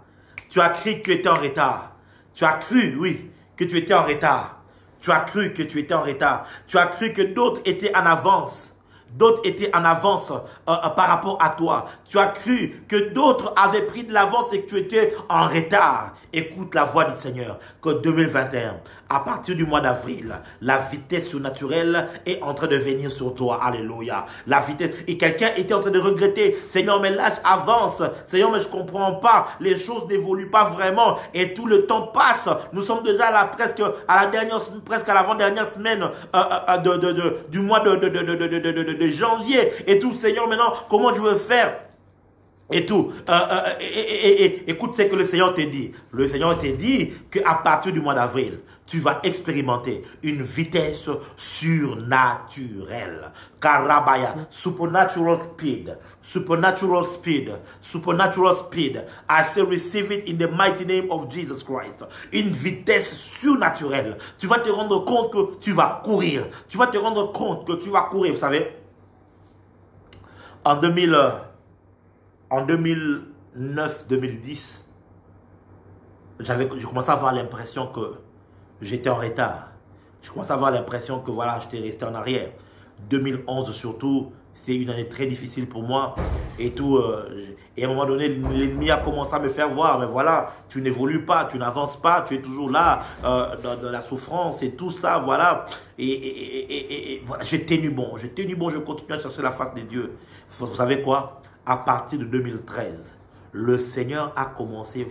Tu as cru que tu étais en retard. Tu as cru, oui, que tu étais en retard. Tu as cru que tu étais en retard. Tu as cru que d'autres étaient en avance. D'autres étaient en avance par rapport à toi. Tu as cru que d'autres avaient pris de l'avance et que tu étais en retard. Écoute la voix du Seigneur. Que 2021, à partir du mois d'avril, la vitesse surnaturelle est en train de venir sur toi. Alléluia. La vitesse. Et quelqu'un était en train de regretter: Seigneur, mais l'âge avance. Seigneur, mais je ne comprends pas. Les choses n'évoluent pas vraiment. Et tout le temps passe. Nous sommes déjà là presque à l'avant-dernière semaine du mois de janvier. Et tout, Seigneur, maintenant, comment je veux faire? Et tout. Écoute ce que le Seigneur te dit. Le Seigneur te dit qu'à partir du mois d'avril, tu vas expérimenter une vitesse surnaturelle. Karabaya, supernatural speed, supernatural speed, supernatural speed. I say receive it in the mighty name of Jesus Christ. Une vitesse surnaturelle. Tu vas te rendre compte que tu vas courir. Tu vas te rendre compte que tu vas courir. Vous savez, en 2009-2010, j'ai commencé à avoir l'impression que j'étais en retard. Je commençais à avoir l'impression que voilà, j'étais resté en arrière. 2011 surtout, c'était une année très difficile pour moi. Et tout. Et à un moment donné, l'ennemi a commencé à me faire voir. Mais voilà, tu n'évolues pas, tu n'avances pas, tu es toujours là, dans la souffrance et tout ça, voilà. Et voilà, j'ai tenu bon, je continue à chercher la face de Dieu. Vous savez quoi? À partir de 2013, le Seigneur a commencé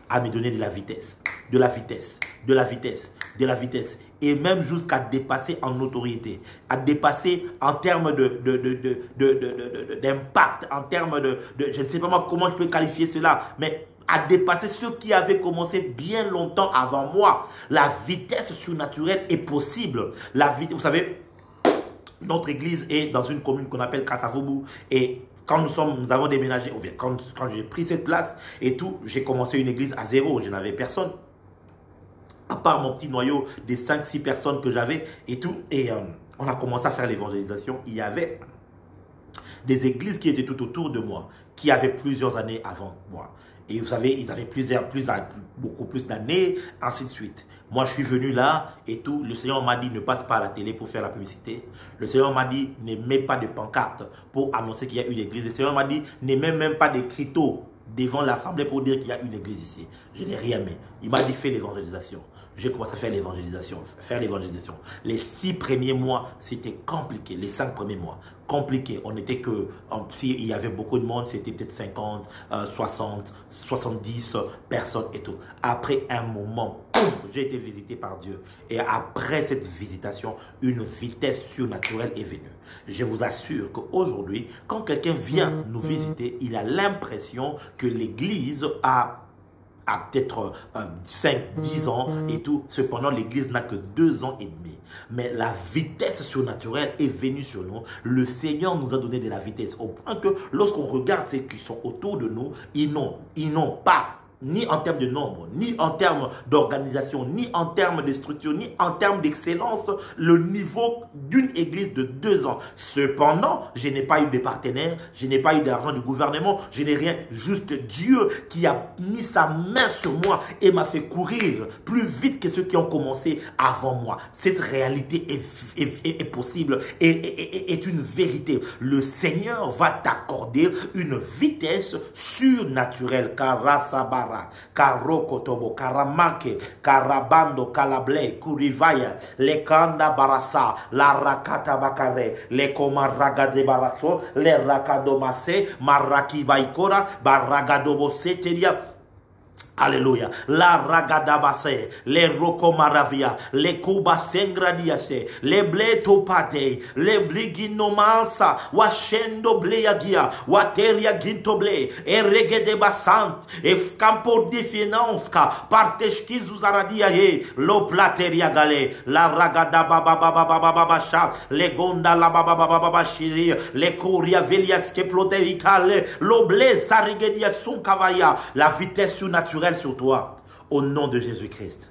à me donner de la vitesse, de la vitesse, de la vitesse, de la vitesse. Et même jusqu'à dépasser en autorité, à dépasser en termes d'impact, en termes je ne sais pas comment je peux qualifier cela, mais à dépasser ceux qui avaient commencé bien longtemps avant moi. La vitesse surnaturelle est possible. Vous savez, notre église est dans une commune qu'on appelle Kasavubu, et quand nous avons déménagé, ou bien quand j'ai pris cette place et tout, j'ai commencé une église à zéro, je n'avais personne. À part mon petit noyau des 5-6 personnes que j'avais et tout. Et on a commencé à faire l'évangélisation. Il y avait des églises qui étaient tout autour de moi, qui avaient plusieurs années avant moi. Et vous savez, ils avaient beaucoup plus d'années, ainsi de suite. Moi, je suis venu là et tout. Le Seigneur m'a dit, ne passe pas à la télé pour faire la publicité. Le Seigneur m'a dit, ne mets pas de pancarte pour annoncer qu'il y a une église. Le Seigneur m'a dit, ne mets même pas de criteaux devant l'assemblée pour dire qu'il y a une église ici. Je n'ai rien mis. Il m'a dit, fais l'évangélisation. J'ai commencé à faire l'évangélisation. Les 6 premiers mois, c'était compliqué. Les 5 premiers mois, compliqué. On était que, s'il y avait beaucoup de monde, c'était peut-être 50, 60, 70 personnes et tout. Après un moment, j'ai été visité par Dieu. Et après cette visitation, une vitesse surnaturelle est venue. Je vous assure qu'aujourd'hui, quand quelqu'un vient nous visiter, il a l'impression que l'église a à peut-être 5, 10 ans et tout. Cependant, l'église n'a que 2 ans et demi. Mais la vitesse surnaturelle est venue sur nous. Le Seigneur nous a donné de la vitesse. Au point que lorsqu'on regarde ceux qui sont autour de nous, ils n'ont pas, ni en termes de nombre, ni en termes d'organisation, ni en termes de structure, ni en termes d'excellence, le niveau d'une église de 2 ans. Cependant, je n'ai pas eu de partenaires, je n'ai pas eu d'argent du gouvernement, je n'ai rien, juste Dieu qui a mis sa main sur moi et m'a fait courir plus vite que ceux qui ont commencé avant moi. Cette réalité est possible et est une vérité. Le Seigneur va t'accorder une vitesse surnaturelle. Karasabara. Karokotobo, Karamake, Karabando, Kalable, Kurivaya, le Kanda Barasa, la Rakata Bakare, le Komaraga de Baracho, le Rakadomase, Maraki Vaikora, Baragadabo Seteria. Alléluia. La ragadabase, les rokomaravia, les kubasengradiase, les bletopate, les bliginomansa, washendo bleagia, wateria gintoble, et regede basant, et campo de finanska, parteshkizuzaradia, lo plateria gale, la ragadababababababasha, les gonda la bababababashiri, les coria veliaske plotericale, l'oble sarigedia son cavaya, la vitesse surnaturelle sur toi, au nom de Jésus-Christ.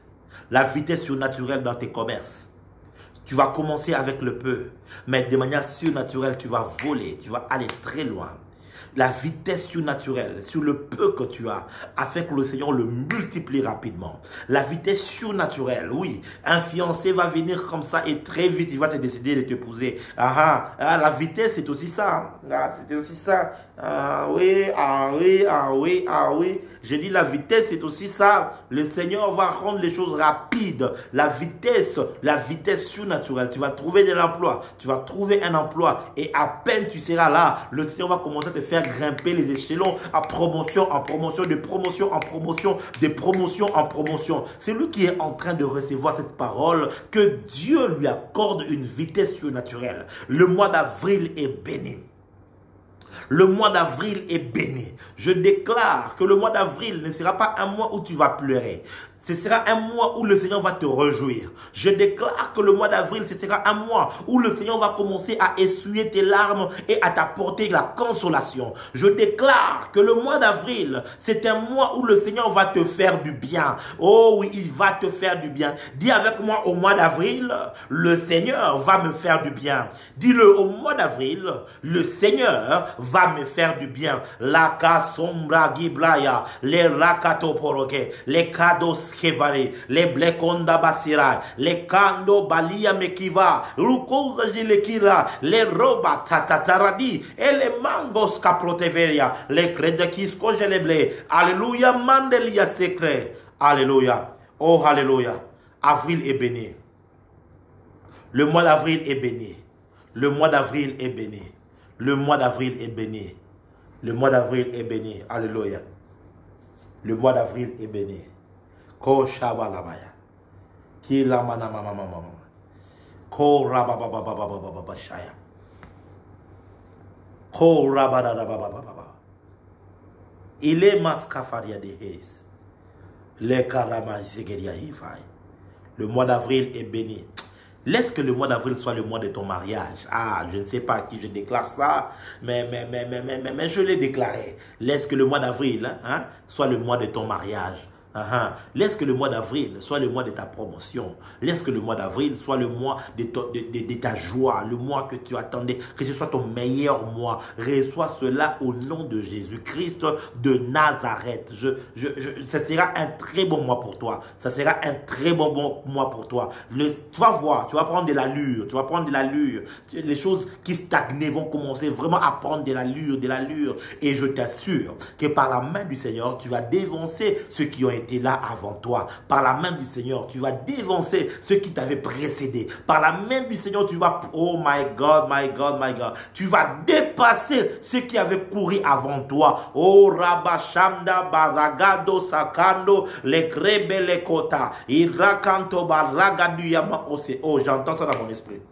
La vitesse surnaturelle dans tes commerces. Tu vas commencer avec le peu, mais de manière surnaturelle, tu vas voler, tu vas aller très loin. La vitesse surnaturelle sur le peu que tu as, afin que le Seigneur le multiplie rapidement. La vitesse surnaturelle, oui, un fiancé va venir comme ça et très vite, il va se décider de t'épouser. La vitesse, c'est aussi ça. C'est aussi ça. Oui. Je dis la vitesse, c'est aussi ça. Le Seigneur va rendre les choses rapides. La vitesse surnaturelle. Tu vas trouver de l'emploi. Tu vas trouver un emploi et à peine tu seras là, le Seigneur va commencer à te faire grimper les échelons à promotion en promotion, de promotion en promotion, de promotion en promotion. C'est lui qui est en train de recevoir cette parole, que Dieu lui accorde une vitesse surnaturelle. Le mois d'avril est béni. Le mois d'avril est béni. Je déclare que le mois d'avril ne sera pas un mois où tu vas pleurer. Ce sera un mois où le Seigneur va te réjouir. Je déclare que le mois d'avril, ce sera un mois où le Seigneur va commencer à essuyer tes larmes et à t'apporter la consolation. Je déclare que le mois d'avril, c'est un mois où le Seigneur va te faire du bien. Oh oui, il va te faire du bien. Dis avec moi, au mois d'avril, le Seigneur va me faire du bien. Dis-le, au mois d'avril, le Seigneur va me faire du bien. La kasombra giblaya, les rakatoporoke, les kados les blekonda basira, les kando balia mekiva, lukoza jilekira, les roba tatataradi, et les mangos caproteveria, les credekis kojeleble. Alléluia, mandelia secret. Alléluia. Oh, alléluia. Avril est béni. Le mois d'avril est béni. Le mois d'avril est béni. Le mois d'avril est béni. Le mois d'avril est béni. Alléluia. Le mois d'avril est béni. Ko shabalabaya. Ki la mana mama mama. Ko rabababababababa shaya. Ko rabadababababa. Il est maskafaria de hes. Le karama segeria hifai. Le mois d'avril est béni. Laisse que le mois d'avril soit le mois de ton mariage. Ah, je ne sais pas à qui je déclare ça, mais je l'ai déclaré. Laisse que le mois d'avril soit le mois de ton mariage. Laisse que le mois d'avril soit le mois de ta promotion. Laisse que le mois d'avril soit le mois de ta joie, le mois que tu attendais, que ce soit ton meilleur mois. Reçois cela au nom de Jésus-Christ de Nazareth. Ça sera un très bon mois pour toi. Ça sera un très bon mois pour toi. Tu vas voir, tu vas prendre de l'allure. Tu vas prendre de l'allure. Les choses qui stagnaient vont commencer vraiment à prendre de l'allure. Et je t'assure que par la main du Seigneur, tu vas dévancer ceux qui ont été là avant toi. Par la main du Seigneur, tu vas dévancer ceux qui t'avaient précédé. Par la main du Seigneur, tu vas, oh my God, tu vas dépasser ceux qui avaient couru avant toi. Oh Rabashamda Baragado Sakando le Krebe le Kota Irakanto Baragadu Yama Ose. Oh, j'entends ça dans mon esprit.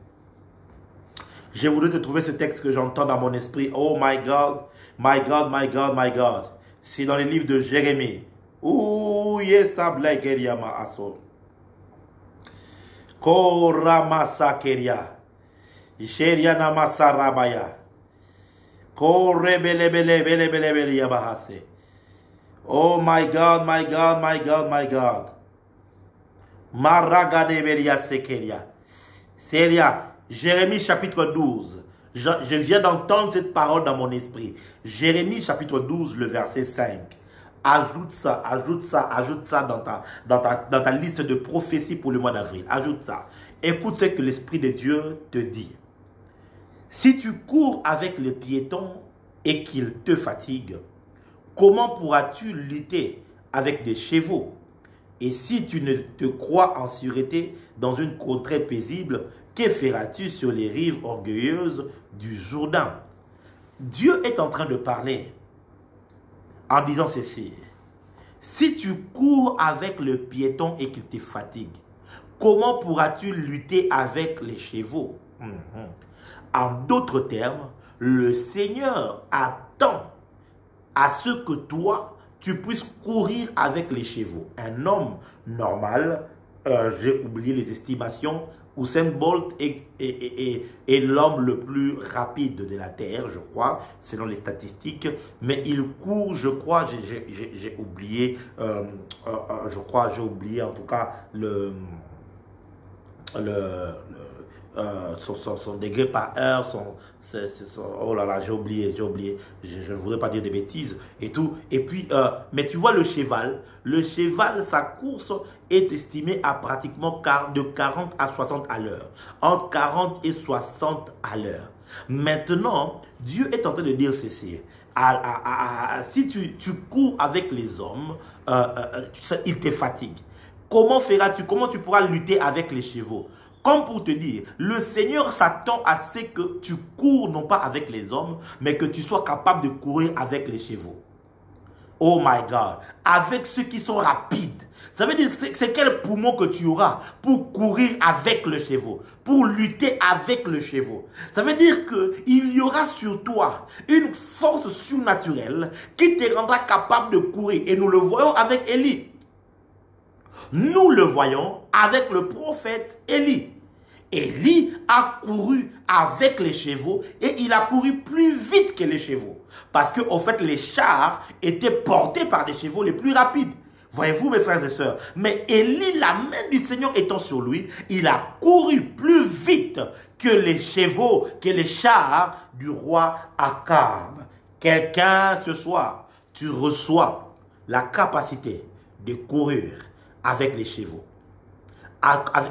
J'ai voulu te trouver ce texte que j'entends dans mon esprit. Oh my God. C'est dans le livre de Jérémie. Ouh, yesa blegeria ma aso. Koramasa keria. Isheria namasa rabaya. Korebelebele yabahase. Oh my God, my God, my God, my God. Maragadebelia sekeria. Seria, Jérémie chapitre 12. Je viens d'entendre cette parole dans mon esprit. Jérémie chapitre 12, le verset 5. Ajoute ça, ajoute ça, ajoute ça dans ta liste de prophéties pour le mois d'avril. Ajoute ça. Écoute ce que l'Esprit de Dieu te dit. Si tu cours avec les piétons et qu'ils te fatiguent, comment pourras-tu lutter avec des chevaux? Et si tu ne te crois en sûreté dans une contrée paisible, que feras-tu sur les rives orgueilleuses du Jourdain? Dieu est en train de parler en disant ceci. Si tu cours avec le piéton et qu'il te fatigue, comment pourras-tu lutter avec les chevaux? En d'autres termes, le Seigneur attend à ce que toi, tu puisses courir avec les chevaux. Un homme normal, j'ai oublié les estimations, Usain Bolt est l'homme le plus rapide de la Terre, je crois, selon les statistiques. Mais il court, je crois, j'ai oublié, j'ai oublié en tout cas son degré par heure, oh là là, j'ai oublié, je ne voudrais pas dire des bêtises et tout. Et puis, mais tu vois le cheval, sa course est estimée à pratiquement de 40 à 60 à l'heure. Entre 40 et 60 à l'heure. Maintenant, Dieu est en train de dire ceci. Si tu cours avec les hommes, ils te fatiguent. Comment feras-tu? Comment tu pourras lutter avec les chevaux? Comme pour te dire, le Seigneur s'attend à ce que tu cours non pas avec les hommes, mais que tu sois capable de courir avec les chevaux. Oh my God, avec ceux qui sont rapides. Ça veut dire, c'est quel poumon que tu auras pour courir avec le cheval, pour lutter avec le cheval. Ça veut dire qu'il y aura sur toi une force surnaturelle qui te rendra capable de courir. Et nous le voyons avec Élie. Nous le voyons avec le prophète Élie. Élie a couru avec les chevaux et il a couru plus vite que les chevaux. Parce qu'en fait, les chars étaient portés par des chevaux les plus rapides. Voyez-vous, mes frères et sœurs. Mais Élie, la main du Seigneur étant sur lui, il a couru plus vite que les chevaux, que les chars du roi Akab. Quelqu'un ce soir, tu reçois la capacité de courir avec les chevaux.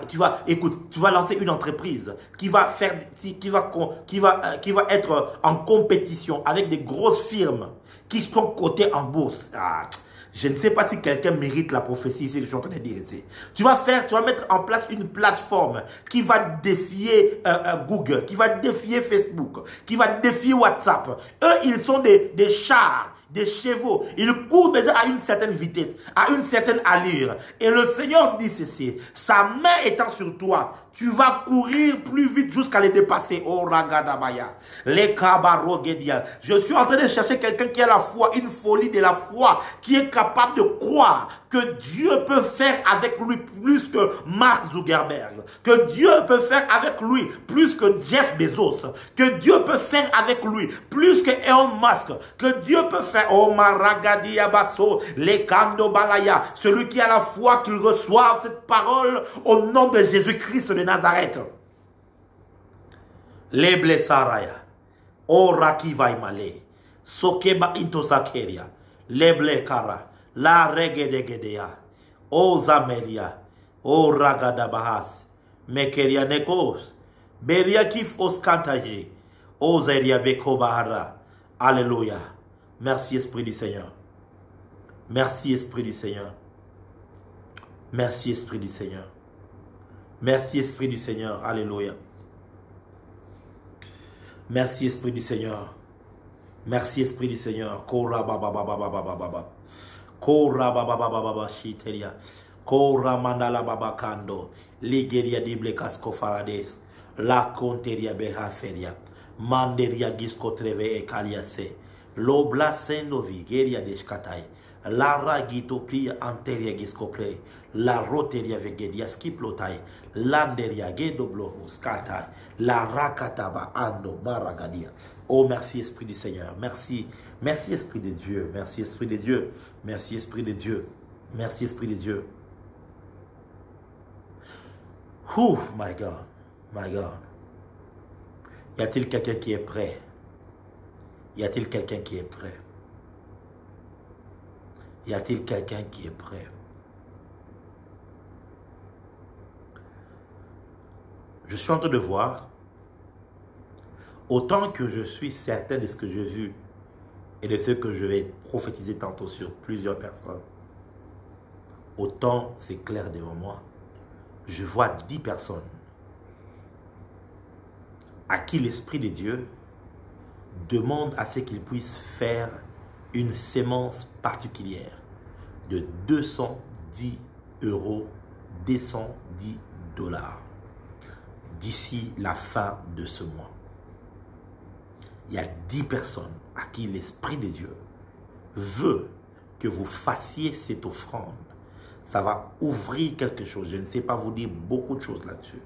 Tu vas lancer une entreprise qui va être en compétition avec des grosses firmes qui sont cotées en bourse. Je ne sais pas si quelqu'un mérite la prophétie, c'est ce que je suis en train de dire ici. Tu vas mettre en place une plateforme qui va défier Google, qui va défier Facebook, qui va défier WhatsApp. Eux, ils sont des chars, des chevaux. Ils courent déjà à une certaine vitesse, à une certaine allure. Et le Seigneur dit ceci, sa main étant sur toi, tu vas courir plus vite jusqu'à les dépasser. Oh, Ragadabaya. Les Kabarogedia. Je suis en train de chercher quelqu'un qui a la foi, une folie de la foi, qui est capable de croire que Dieu peut faire avec lui plus que Mark Zuckerberg, que Dieu peut faire avec lui plus que Jeff Bezos, que Dieu peut faire avec lui plus que Elon Musk, que Dieu peut faire, oh Maragadi Abasso, les Kando Balaya, celui qui a la foi qu'il reçoive cette parole au nom de Jésus-Christ de Nazareth. Les Blessaraya, oh Rakiva Imale, Sokeba Intosakeria, les Blekara, la Regedegedea, oh Zamelia, oh Ragadabahas, Mekeria Nekos, Beriakif Oskantaji, oh Zeria Bekobahara. Alléluia. Merci Esprit du Seigneur. Merci Esprit du Seigneur. Merci Esprit du Seigneur. Merci Esprit du Seigneur. Alléluia. Merci Esprit du Seigneur. Merci Esprit du Seigneur. Kora baba baba baba baba. Kora baba baba baba shiteria. Kora mandala baba kando. Ligeria diblekas kofarades. La conteria behaferia. Manderia gisco treve e kaliase. Lobla sendo vigeria deshkatai. La ragitopli anteria giscople. La roteria vegedia skiplotai. Landeria gedoblohus katai. La rakataba ando maragadia. Oh, merci Esprit du Seigneur. Merci. Merci Esprit de Dieu. Merci Esprit de Dieu. Merci Esprit de Dieu. Merci Esprit de Dieu. Oh my God. My God. Y a-t-il quelqu'un qui est prêt? Y a-t-il quelqu'un qui est prêt? Y a-t-il quelqu'un qui est prêt? Je suis en train de voir, autant que je suis certain de ce que j'ai vu et de ce que je vais prophétiser tantôt sur plusieurs personnes, autant c'est clair devant moi. Je vois 10 personnes à qui l'Esprit de Dieu demande à ce qu'ils puissent faire une sémence particulière de 210 €, 210 $ d'ici la fin de ce mois. Il y a 10 personnes à qui l'Esprit de Dieu veut que vous fassiez cette offrande. Ça va ouvrir quelque chose. Je ne sais pas vous dire beaucoup de choses là-dessus.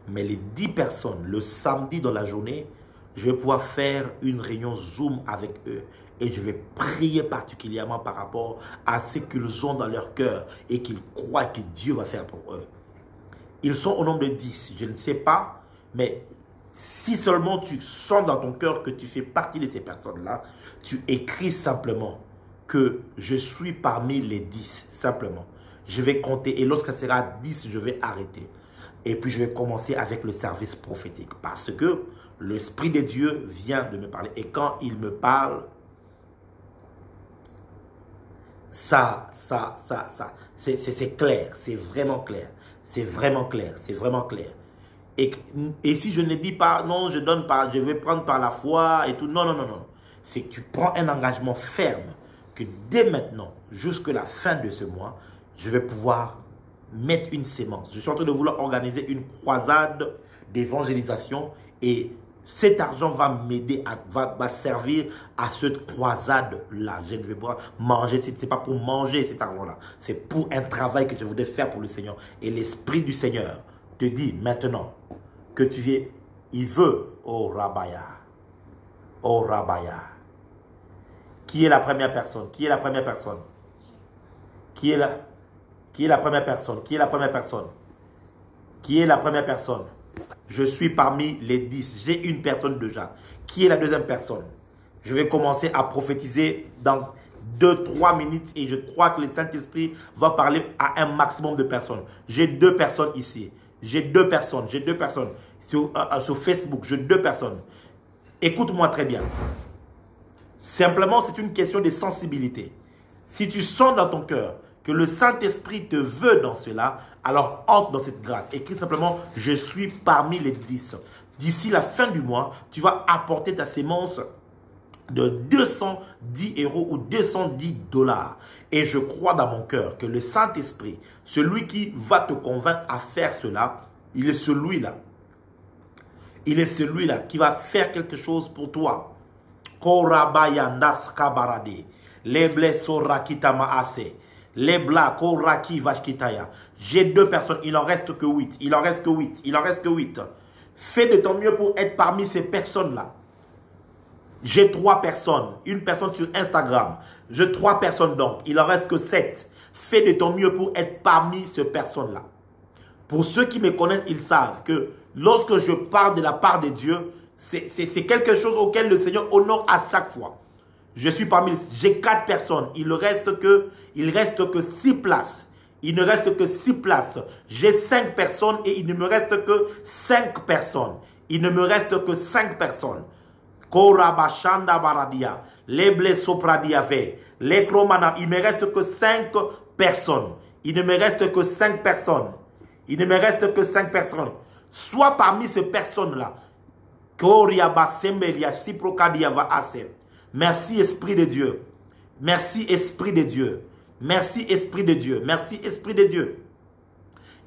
Mais les 10 personnes, le samedi dans la journée, je vais pouvoir faire une réunion Zoom avec eux. Et je vais prier particulièrement par rapport à ce qu'ils ont dans leur cœur et qu'ils croient que Dieu va faire pour eux. Ils sont au nombre de 10. Je ne sais pas, mais si seulement tu sens dans ton cœur que tu fais partie de ces personnes-là, tu écris simplement que je suis parmi les 10. Simplement. Je vais compter et lorsqu'il sera 10, je vais arrêter. Et puis je vais commencer avec le service prophétique. Parce que l'Esprit de Dieu vient de me parler. Et quand il me parle, c'est clair. C'est vraiment clair. C'est vraiment clair. C'est vraiment clair. Et si je ne dis pas, non, je donne pas, je vais prendre par la foi et tout. Non, non, non, non. C'est que tu prends un engagement ferme que dès maintenant, jusqu'à la fin de ce mois, je vais pouvoir mettre une sémence. Je suis en train de vouloir organiser une croisade d'évangélisation et cet argent va m'aider, va servir à cette croisade-là. Je ne vais pas manger, ce n'est pas pour manger cet argent-là. C'est pour un travail que je voudrais faire pour le Seigneur. Et l'Esprit du Seigneur te dit maintenant que tu es, il veut, oh Rabaya, oh Rabaya. Qui est la première personne? Qui est la première personne? Qui est la première personne? Qui est la première personne? Qui est la première personne? Je suis parmi les 10. J'ai une personne déjà. Qui est la deuxième personne? Je vais commencer à prophétiser dans 2-3 minutes et je crois que le Saint-Esprit va parler à un maximum de personnes. J'ai 2 personnes ici. J'ai 2 personnes. J'ai 2 personnes. Sur Facebook, j'ai 2 personnes. Écoute-moi très bien. Simplement, c'est une question de sensibilité. Si tu sens dans ton cœur que le Saint-Esprit te veut dans cela, alors entre dans cette grâce. Écris simplement, je suis parmi les 10. D'ici la fin du mois, tu vas apporter ta sémence de 210 € ou 210 $. Et je crois dans mon cœur que le Saint-Esprit, celui qui va te convaincre à faire cela, il est celui-là. Il est celui-là qui va faire quelque chose pour toi. Korabayandas kabarade. Leble sorakitama ase. Lebla koraki vashkitaya. J'ai 2 personnes, il en reste que 8. Il en reste que 8. Il en reste que 8. Fais de ton mieux pour être parmi ces personnes-là. J'ai 3 personnes. Une personne sur Instagram. J'ai 3 personnes donc. Il en reste que 7. Fais de ton mieux pour être parmi ces personnes-là. Pour ceux qui me connaissent, ils savent que lorsque je parle de la part de Dieu, c'est quelque chose auquel le Seigneur honore à chaque fois. Je suis parmi les... J'ai 4 personnes. Il reste que 6 places. Il ne reste que 6 places. J'ai 5 personnes et il ne me reste que 5 personnes. Il ne me reste que 5 personnes. Korabashanda baradia. Leble sopradiave. Lekromana. Il ne me reste que 5 personnes. Il ne me reste que 5 personnes. Il ne me reste que 5 personnes. Soit parmi ces personnes-là. Merci Esprit de Dieu. Merci Esprit de Dieu. Merci Esprit de Dieu. Merci Esprit de Dieu.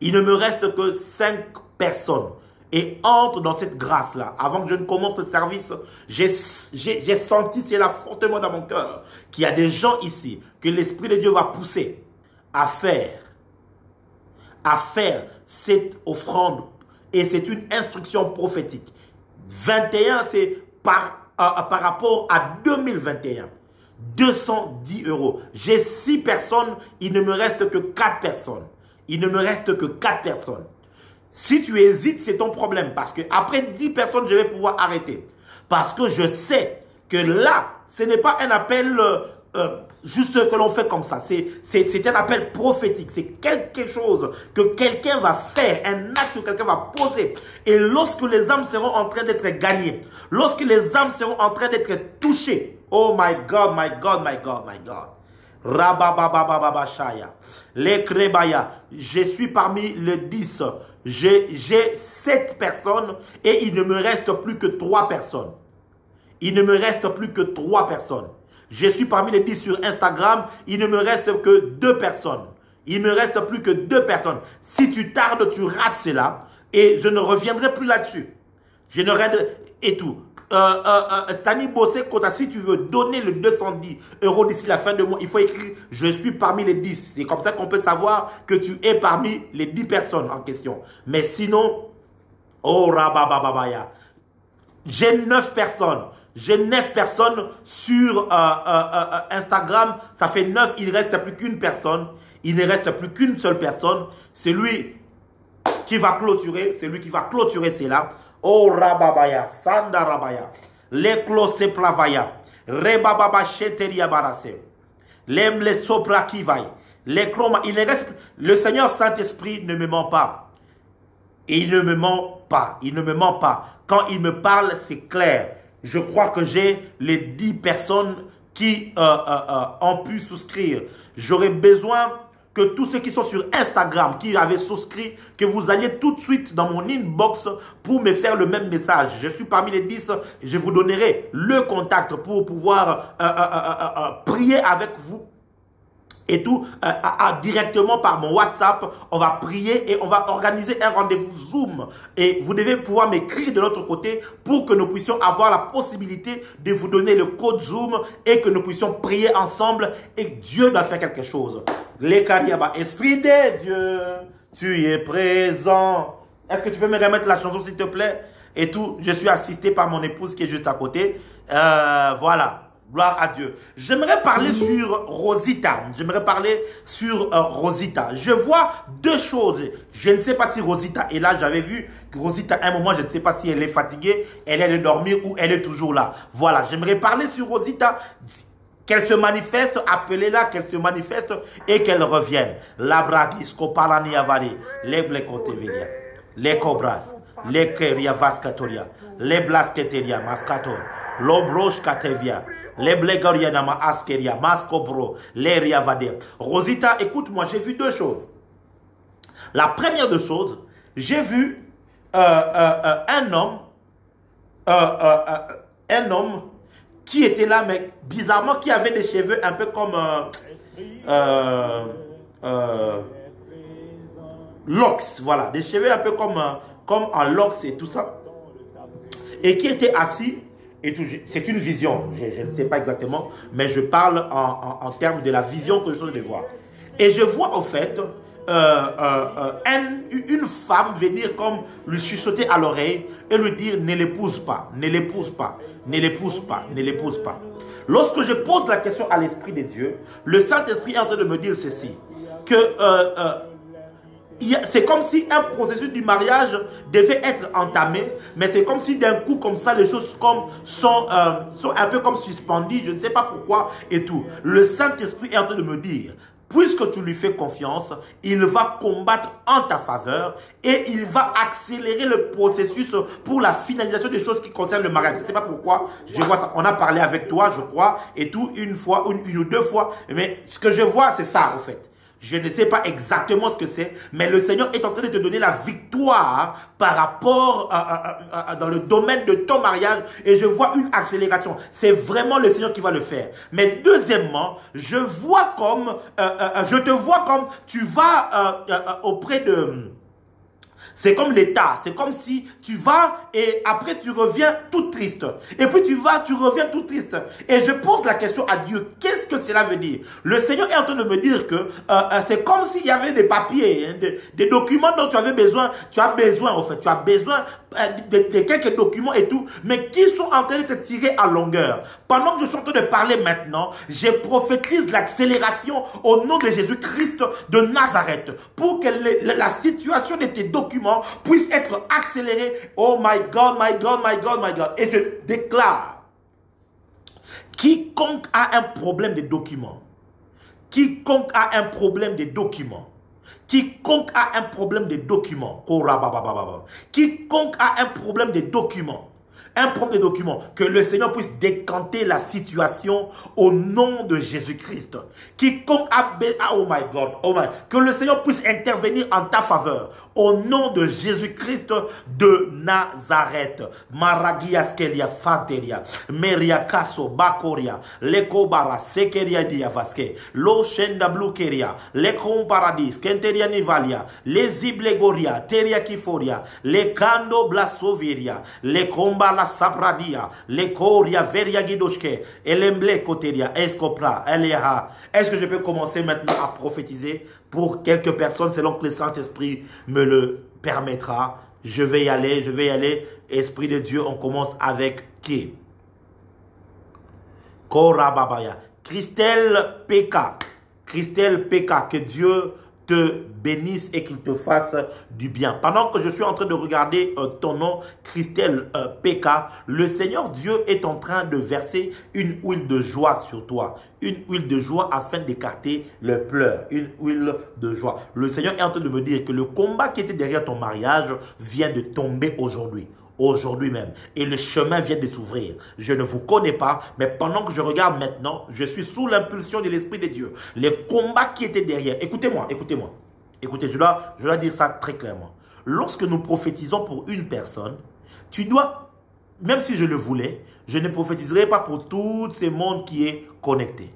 Il ne me reste que 5 personnes. et entre dans cette grâce-là. Avant que je ne commence le service, j'ai senti cela fortement dans mon cœur, qu'il y a des gens ici que l'Esprit de Dieu va pousser à faire cette offrande. Et c'est une instruction prophétique. 21, c'est par rapport à 2021. 210 €. J'ai 6 personnes, il ne me reste que 4 personnes. Il ne me reste que 4 personnes. Si tu hésites, c'est ton problème. Parce que après 10 personnes, je vais pouvoir arrêter. Parce que je sais que là, ce n'est pas un appel juste que l'on fait comme ça. C'est un appel prophétique. C'est quelque chose que quelqu'un va faire, un acte que quelqu'un va poser. Et lorsque les âmes seront en train d'être gagnées, lorsque les âmes seront en train d'être touchées, oh my God, my God, my God, my God. Rabababababashaya. Les Krebaya. Je suis parmi les 10. J'ai 7 personnes et il ne me reste plus que 3 personnes. Il ne me reste plus que 3 personnes. Je suis parmi les 10 sur Instagram. Il ne me reste que 2 personnes. Il ne me reste plus que 2 personnes. Si tu tardes, tu rates cela. Et je ne reviendrai plus là-dessus. Je ne reviendrai... Et tout. Stani Bossé Kota, si tu veux donner le 210 € d'ici la fin de mois, il faut écrire « Je suis parmi les 10 ». C'est comme ça qu'on peut savoir que tu es parmi les 10 personnes en question. Mais sinon, oh rababababaya. J'ai 9 personnes. J'ai 9 personnes sur Instagram. Ça fait 9, il ne reste plus qu'une personne. Il ne reste plus qu'une seule personne. C'est lui qui va clôturer. C'est lui qui va clôturer cela. Oh rababaya, sanda rabaya, les close plavaya, rebababa cheteria barase, les sopra qui vaille, les chroma, il ne reste, le Seigneur Saint-Esprit ne me ment pas. Et il ne me ment pas, il ne me ment pas. Quand il me parle, c'est clair. Je crois que j'ai les 10 personnes qui ont pu souscrire. J'aurais besoin que tous ceux qui sont sur Instagram, qui avaient souscrit, que vous alliez tout de suite dans mon inbox pour me faire le même message. Je suis parmi les 10, je vous donnerai le contact pour pouvoir prier avec vous. Et tout, directement par mon WhatsApp, on va prier et on va organiser un rendez-vous Zoom. Et vous devez pouvoir m'écrire de l'autre côté pour que nous puissions avoir la possibilité de vous donner le code Zoom et que nous puissions prier ensemble. Et Dieu doit faire quelque chose. Les Kariaba, Esprit de Dieu, tu es présent. Est-ce que tu peux me remettre la chanson s'il te plaît? Et tout, je suis assisté par mon épouse qui est juste à côté. Voilà. Gloire à Dieu. J'aimerais parler sur Rosita. J'aimerais parler sur Rosita. Je vois 2 choses. Je ne sais pas si Rosita est là. J'avais vu que Rosita, à un moment, je ne sais pas si elle est fatiguée, elle est de dormir ou elle est toujours là. Voilà. J'aimerais parler sur Rosita. Qu'elle se manifeste, appelez-la, qu'elle se manifeste et qu'elle revienne. La bragis, kopalani avali, les blekotevelia, les cobras, les keria vaskatoria, les blasketeria maskato, l'obroche katevia. Les Blegorianama Askeria, Maskobro, les Riavade. Rosita, écoute-moi, j'ai vu 2 choses. La première des choses, j'ai vu un homme qui était là, mais bizarrement, qui avait des cheveux un peu comme locks, voilà, des cheveux un peu comme en locks et tout ça, et qui était assis. C'est une vision, je ne sais pas exactement, mais je parle en termes de la vision que je suis de voir. Et je vois au fait une femme venir comme lui chuchoter à l'oreille et lui dire ne l'épouse pas, ne l'épouse pas, ne l'épouse pas, ne l'épouse pas. Lorsque je pose la question à l'Esprit de Dieu, le Saint-Esprit est en train de me dire ceci, que c'est comme si un processus du mariage devait être entamé, mais c'est comme si d'un coup comme ça les choses sont un peu comme suspendues, je ne sais pas pourquoi et tout. Le Saint-Esprit est en train de me dire, puisque tu lui fais confiance, il va combattre en ta faveur et il va accélérer le processus pour la finalisation des choses qui concernent le mariage. Je ne sais pas pourquoi, je vois ça. On a parlé avec toi, je crois, et tout, une fois, une ou 2 fois, mais ce que je vois, c'est ça en fait. Je ne sais pas exactement ce que c'est, mais le Seigneur est en train de te donner la victoire par rapport dans le domaine de ton mariage et je vois une accélération. C'est vraiment le Seigneur qui va le faire. Mais deuxièmement, je vois comme, je te vois comme tu vas auprès de C'est comme l'état, c'est comme si tu vas et après tu reviens tout triste. Et puis tu reviens tout triste. Et je pose la question à Dieu, qu'est-ce que cela veut dire? Le Seigneur est en train de me dire que c'est comme s'il y avait des papiers, hein, des documents dont tu avais besoin. Tu as besoin de quelques documents et tout, mais qui sont en train de te tirer à longueur. Pendant que je suis en train de parler maintenant, je prophétise l'accélération au nom de Jésus-Christ de Nazareth pour que la situation de tes documents puisse être accélérée. Oh my God, my God, my God, my God. Et je déclare, quiconque a un problème de documents, quiconque a un problème de documents, quiconque a un problème de documents, quiconque a un problème de documents, que le Seigneur puisse décanter la situation au nom de Jésus-Christ. Quiconque a, oh my God, que le Seigneur puisse intervenir en ta faveur au nom de Jésus-Christ de Nazareth. Maragiaskelia Fateria, Meria Kaso Bakoria, Lekobara Sekeria Diavaske, Lo Shenda Blukeria, Lekom Paradis, Kenteria Nivalia, Les Iblegoria, Teria Kiforia, Le Kando Blasoviria, Le Kombala Sapradia, Le Koria Veria Gidoshke, Elemble Koteria, Escopra, Eliaha. Est-ce que je peux commencer maintenant à prophétiser pour quelques personnes selon que le Saint-Esprit me le permettra? Je vais y aller. Esprit de Dieu, on commence avec qui? Korababaya. Christelle Peka. Christelle Peka, que Dieu te bénisse et qu'il te fasse du bien. Pendant que je suis en train de regarder ton nom, Christelle Peka, le Seigneur Dieu est en train de verser une huile de joie sur toi. Une huile de joie afin d'écarter le pleur. Une huile de joie. Le Seigneur est en train de me dire que le combat qui était derrière ton mariage vient de tomber aujourd'hui. Aujourd'hui même. Et le chemin vient de s'ouvrir. Je ne vous connais pas, mais pendant que je regarde maintenant, je suis sous l'impulsion de l'Esprit de Dieu. Les combats qui étaient derrière. Écoutez-moi. Écoutez, je dois dire ça très clairement. Lorsque nous prophétisons pour une personne, tu dois, même si je le voulais, je ne prophétiserai pas pour tout ce monde qui est connecté.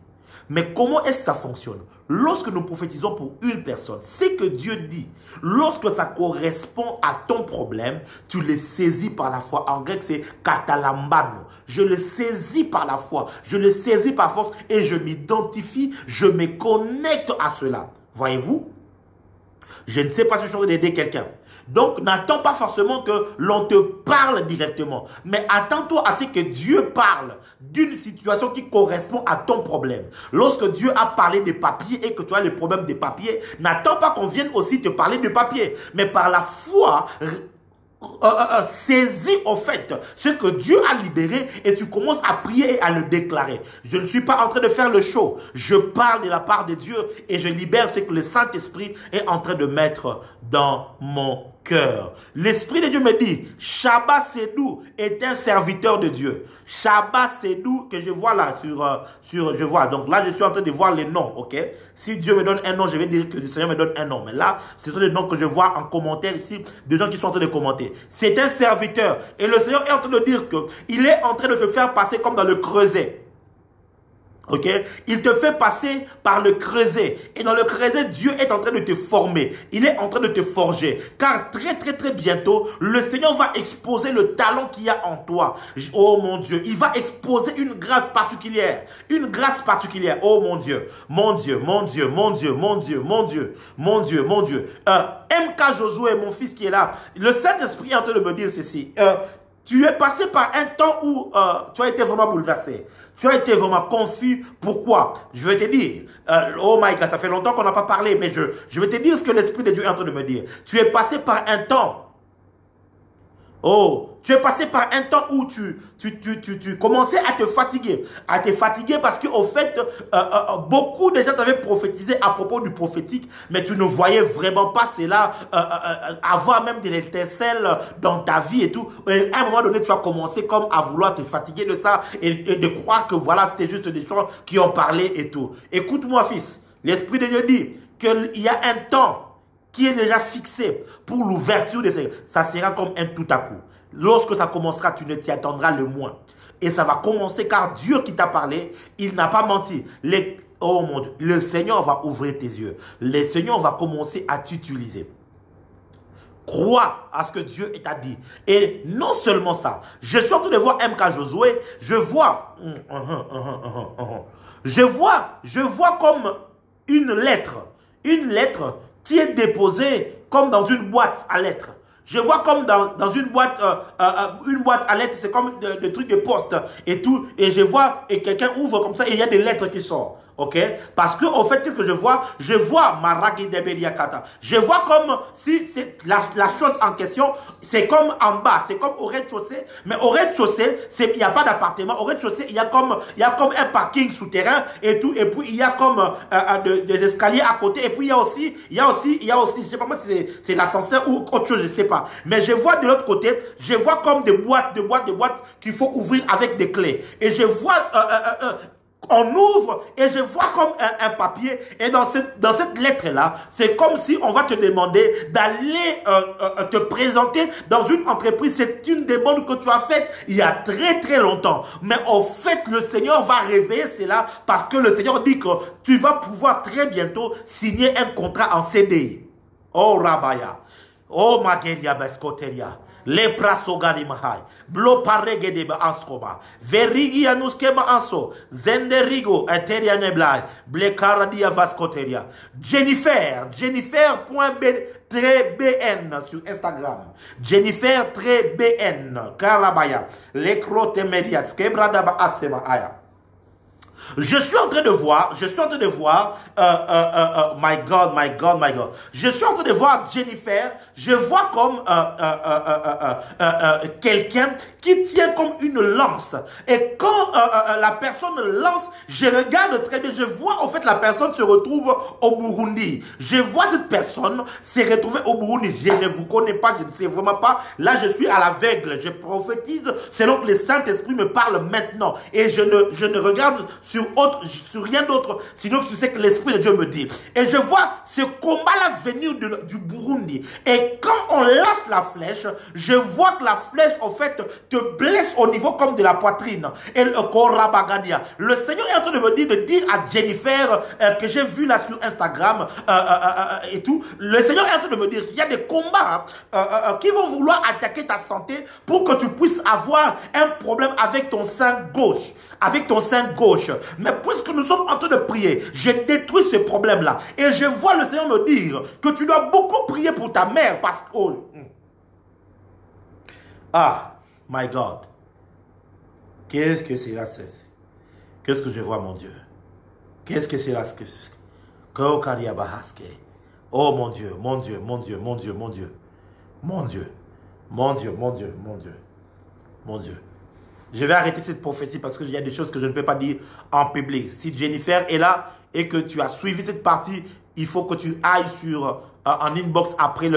Mais comment est-ce que ça fonctionne? Lorsque nous prophétisons pour une personne, c'est que Dieu dit, lorsque ça correspond à ton problème, tu le saisis par la foi. En grec, c'est katalambano. Je le saisis par la foi, je le saisis par force et je m'identifie, je me connecte à cela. Voyez-vous? Je ne sais pas si je suis en train d'aider quelqu'un. Donc, n'attends pas forcément que l'on te parle directement. Mais attends-toi à ce que Dieu parle d'une situation qui correspond à ton problème. Lorsque Dieu a parlé des papiers et que tu as le problème des papiers, n'attends pas qu'on vienne aussi te parler de papiers. Mais par la foi, saisis au fait ce que Dieu a libéré et tu commences à prier et à le déclarer. Je ne suis pas en train de faire le show. Je parle de la part de Dieu et je libère ce que le Saint-Esprit est en train de mettre dans mon cœur. L'Esprit de Dieu me dit, Shabbat Sedou est un serviteur de Dieu. Shabbat Sedou que je vois là je vois. Donc là, je suis en train de voir les noms, ok? Si Dieu me donne un nom, je vais dire que le Seigneur me donne un nom. Mais là, ce sont des noms que je vois en commentaire ici, des gens qui sont en train de commenter. C'est un serviteur. Et le Seigneur est en train de dire qu'il est en train de te faire passer comme dans le creuset. Ok, il te fait passer par le creuset. Et dans le creuset, Dieu est en train de te former. Il est en train de te forger. Car très bientôt, le Seigneur va exposer le talent qu'il y a en toi. Oh mon Dieu, il va exposer une grâce particulière. Une grâce particulière. Oh mon Dieu, mon Dieu, mon Dieu, mon Dieu, mon Dieu, mon Dieu, mon Dieu, mon Dieu. MK Josué, mon fils qui est là. Le Saint-Esprit est en train de me dire ceci. Tu es passé par un temps où tu as été vraiment bouleversé. Tu as été vraiment confus. Pourquoi? Je vais te dire. Oh my God, ça fait longtemps qu'on n'a pas parlé, mais je vais te dire ce que l'Esprit de Dieu est en train de me dire. Tu es passé par un temps. Oh, tu es passé par un temps où tu commençais à te fatiguer. À te fatiguer parce qu'au fait, beaucoup de gens t'avaient prophétisé à propos du prophétique, mais tu ne voyais vraiment pas cela avoir même des étincelles dans ta vie et tout. Et à un moment donné, tu as commencé comme à vouloir te fatiguer de ça et de croire que voilà, c'était juste des gens qui ont parlé et tout. Écoute-moi, fils. L'Esprit de Dieu dit qu'il y a un temps qui est déjà fixé pour l'ouverture de ces... Ça sera comme un tout à coup. Lorsque ça commencera, tu ne t'y attendras le moins. Et ça va commencer car Dieu qui t'a parlé, il n'a pas menti. Oh mon Dieu, le Seigneur va ouvrir tes yeux. Le Seigneur va commencer à t'utiliser. Crois à ce que Dieu t'a dit. Et non seulement ça, je suis en train de voir MK Josué, je vois comme une lettre qui est déposée comme dans une boîte à lettres. Je vois comme dans une boîte à lettres, c'est comme des trucs de poste et tout. Et je vois, et quelqu'un ouvre comme ça et il y a des lettres qui sortent. Ok? Parce que, au fait, qu'est-ce que je vois Maragi Debeliakata. Je vois comme si c'est la chose en question, c'est comme en bas, c'est comme au rez-de-chaussée. Mais au rez-de-chaussée, il n'y a pas d'appartement. Au rez-de-chaussée, il y a comme un parking souterrain et tout. Et puis, il y a comme des escaliers à côté. Et puis, il y a aussi, je sais pas moi si c'est l'ascenseur ou autre chose, je sais pas. Mais je vois de l'autre côté, je vois comme des boîtes qu'il faut ouvrir avec des clés. Et je vois, on ouvre et je vois comme un papier et dans cette lettre-là, c'est comme si on va te demander d'aller te présenter dans une entreprise. C'est une demande que tu as faite il y a très très longtemps. Mais en fait, le Seigneur va réveiller cela parce que le Seigneur dit que tu vas pouvoir très bientôt signer un contrat en CDI. Oh Rabaya, oh Magelia Beskoteria. Le prasogani mahai blo parege de ba anskoba verigi anuskema anso zenderigo eteria neblai ble karadia vascoteria Jennifer Jennifer.bn sur Instagram Jennifer.bn Karabaya le crote medias kebrada ba asema aya. Je suis en train de voir, my God. Je suis en train de voir Jennifer, je vois comme quelqu'un qui tient comme une lance. Et quand la personne lance, je regarde très bien, je vois en fait la personne se retrouve au Burundi. Je vois cette personne se retrouver au Burundi. Je ne vous connais pas, je ne sais vraiment pas. Là, je suis à l'aveugle. Je prophétise selon que le Saint-Esprit me parle maintenant. Et je ne regarde sur rien d'autre, sinon sur ce que l'Esprit de Dieu me dit. Et je vois ce combat-là venir du Burundi. Et quand on lance la flèche, je vois que la flèche, en fait, te blesse au niveau comme de la poitrine. Et le Seigneur est en train de me dire, à Jennifer, que j'ai vu là sur Instagram, et tout. Le Seigneur est en train de me dire, il y a des combats qui vont vouloir attaquer ta santé pour que tu puisses avoir un problème avec ton sein gauche. Mais puisque nous sommes en train de prier, je détruis ce problème-là. Et je vois le Seigneur me dire que tu dois beaucoup prier pour ta mère. Parce que... Oh. Ah, my God. Qu'est-ce que c'est là? Qu'est-ce que je vois, mon Dieu? Qu'est-ce que c'est là? Oh, mon Dieu, mon Dieu, mon Dieu, mon Dieu, mon Dieu. Mon Dieu, mon Dieu, mon Dieu, mon Dieu, mon Dieu. Je vais arrêter cette prophétie parce qu'il y a des choses que je ne peux pas dire en public. Si Jennifer est là et que tu as suivi cette partie, il faut que tu ailles en inbox après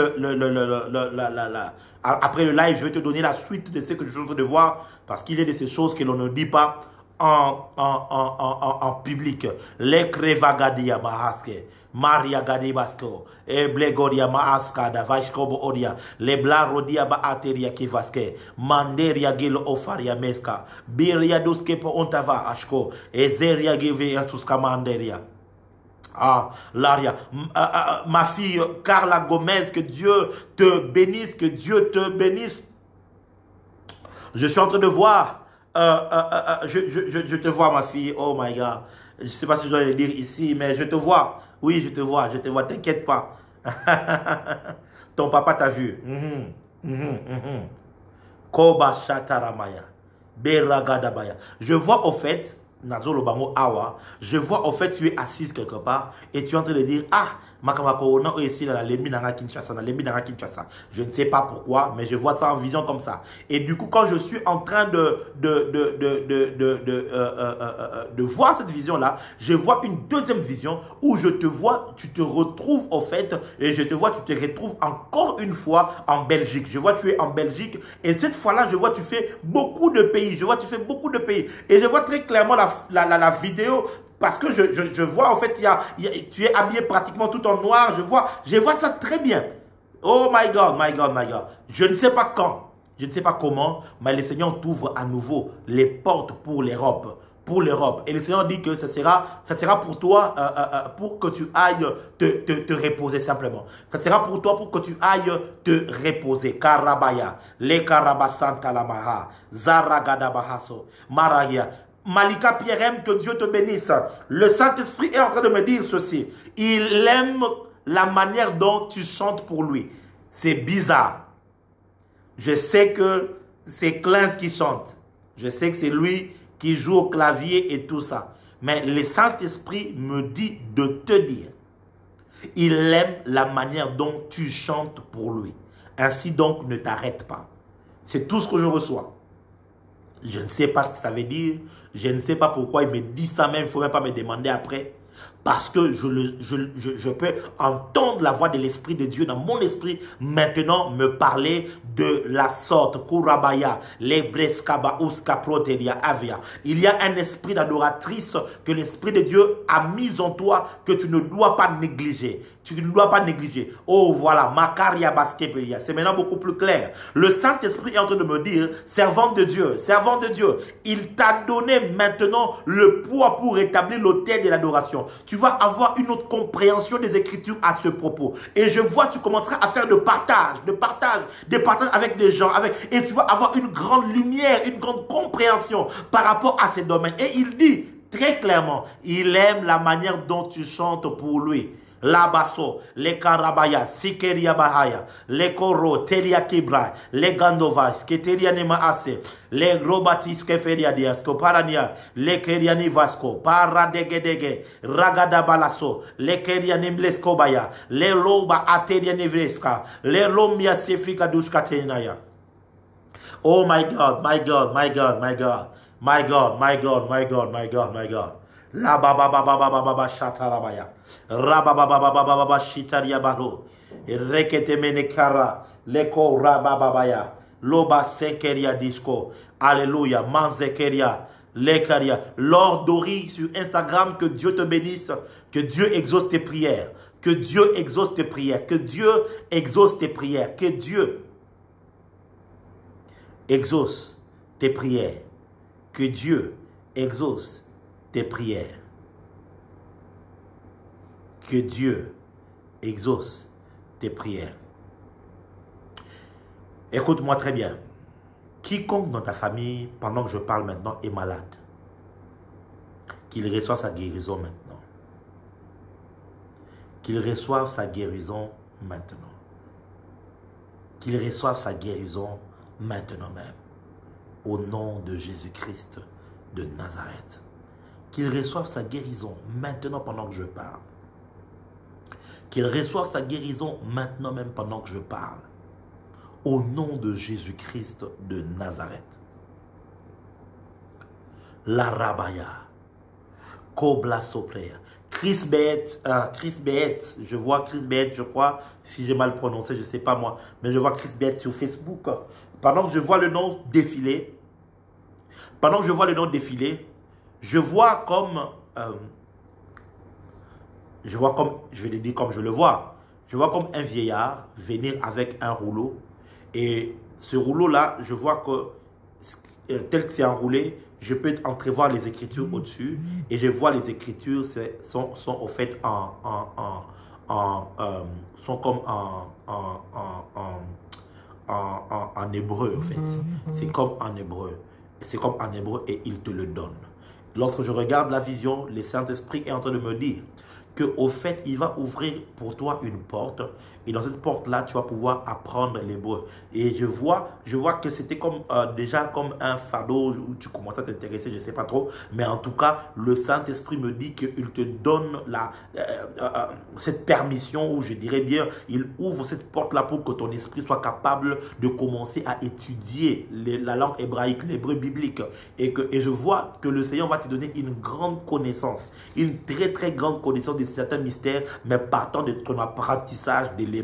après le live. Je vais te donner la suite de ce que je suis en train de voir parce qu'il y a de ces choses que l'on ne dit pas en public. Les crevagadia mahaske. Maria Gadibasko, e Blegoria Maaska, da Vashkobo Odia, le Blarodia Baateria Kivaske, Manderia Gil Ofaria Meska, Biria Duskepo Ontava Ashko, Ezeria Givea Tuskamanderia. Ah, Laria, ma fille Carla Gomez, que Dieu te bénisse, que Dieu te bénisse. Je suis en train de voir, je te vois, ma fille, oh my God. Je ne sais pas si je dois le dire ici, mais je te vois. Oui, je te vois, t'inquiète pas. Ton papa t'a vu. Koba Shataramaya. Beragadabaya. Je vois au fait, Nazolo Bango Awa, je vois au fait tu es assise quelque part et tu es en train de dire, ah, Makamako, on a ici la Lembi Nanga Kinshasa, je ne sais pas pourquoi, mais je vois ça en vision comme ça. Et du coup, quand je suis en train de voir cette vision-là, je vois une deuxième vision où je te vois, tu te retrouves au fait, et je te vois, tu te retrouves encore une fois en Belgique. Je vois, tu es en Belgique, et cette fois-là, je vois, tu fais beaucoup de pays. Et je vois très clairement la vidéo. Parce que je vois, en fait, tu es habillé pratiquement tout en noir. Je vois ça très bien. Oh my God. Je ne sais pas quand, je ne sais pas comment, mais le Seigneur t'ouvre à nouveau les portes pour l'Europe. pour l'Europe. Et le Seigneur dit que ça sera pour toi, pour que tu ailles te reposer simplement. Ça sera pour toi pour que tu ailles te reposer. Karabaya, le Karabasanta Lamaha, Zaragada Bahaso, Maraya. Malika Pierre, que Dieu te bénisse. Le Saint-Esprit est en train de me dire ceci. Il aime la manière dont tu chantes pour lui. C'est bizarre. Je sais que c'est Clans qui chante. Je sais que c'est lui qui joue au clavier et tout ça. Mais le Saint-Esprit me dit de te dire. Il aime la manière dont tu chantes pour lui. Ainsi donc, ne t'arrête pas. C'est tout ce que je reçois. Je ne sais pas ce que ça veut dire. Je ne sais pas pourquoi il me dit ça même. Il ne faut même pas me demander après. Parce que je peux entendre la voix de l'Esprit de Dieu dans mon esprit maintenant me parler de la sorte. Kurabaya, Lebreskaba, Uska, Proteria, Avia. Il y a un esprit d'adoratrice que l'Esprit de Dieu a mis en toi que tu ne dois pas négliger. Tu ne dois pas négliger. Oh voilà, Makaria Baskepelia. C'est maintenant beaucoup plus clair. Le Saint-Esprit est en train de me dire, servant de Dieu, il t'a donné maintenant le poids pour établir l'autel de l'adoration. Tu vas avoir une autre compréhension des Écritures à ce propos. Et je vois, tu commenceras à faire des partages avec des gens. Et tu vas avoir une grande lumière, une grande compréhension par rapport à ces domaines. Et il dit très clairement, il aime la manière dont tu chantes pour lui. Labaso, les Karabaya, Sikeria Bahaya, les Koro, Teria Kibra, les Gandovas, Keteria Nema Ase, les Robatis Keferia Diasko, Parania, les Keriani Vasco, Paradegedege, Ragada Balaso, les Keriani Mleskobaya, les Loba Ateria Nevreska, les Lomia Sefrika Dushkatenaya. Oh my God, my God, my God, my God, my God, my God, my God, my God, my God. La baba baba baba baba shatarabaya. Rababa baba baba baba shitaria balo. Rekete menekara. Leko rababaya. Loba sekeria disco. Alléluia. Manzekeria. Lekaria. Lord Dori sur Instagram, que Dieu te bénisse. Que Dieu exauce tes prières. Que Dieu exauce tes prières. Que Dieu exauce tes prières. Que Dieu exauce tes prières. Que Dieu exauce tes prières. Que Dieu exauce tes prières. Écoute-moi très bien. Quiconque dans ta famille, pendant que je parle maintenant, est malade, qu'il reçoive sa guérison maintenant. Qu'il reçoive sa guérison maintenant. Qu'il reçoive sa guérison maintenant même. Au nom de Jésus-Christ de Nazareth. Qu'il reçoive sa guérison maintenant pendant que je parle. Qu'il reçoive sa guérison maintenant même pendant que je parle. Au nom de Jésus-Christ de Nazareth. La Rabaya. Kobla Soprea. Chris Beet, je vois Chris Beet, je crois, si j'ai mal prononcé, je ne sais pas moi, mais je vois Chris Beet sur Facebook. Pendant que je vois le nom défiler, je vois comme, je vais le dire comme je le vois, je vois comme un vieillard venir avec un rouleau. Et ce rouleau-là, je vois que, tel que c'est enroulé, je peux entrevoir les Écritures au-dessus. Et je vois les Écritures sont au fait sont comme en hébreu, en fait. C'est comme en hébreu. C'est comme en hébreu et il te le donne. Lorsque je regarde la vision, le Saint-Esprit est en train de me dire qu'au fait, il va ouvrir pour toi une porte. Et dans cette porte-là, tu vas pouvoir apprendre l'hébreu. Et je vois que c'était comme déjà comme un fardeau où tu commences à t'intéresser, je ne sais pas trop. Mais en tout cas, le Saint-Esprit me dit qu'il te donne cette permission, ou je dirais bien, il ouvre cette porte-là pour que ton esprit soit capable de commencer à étudier la langue hébraïque, l'hébreu biblique. Et je vois que le Seigneur va te donner une grande connaissance, une très très grande connaissance de certains mystères, mais partant de ton apprentissage de l'hébreu.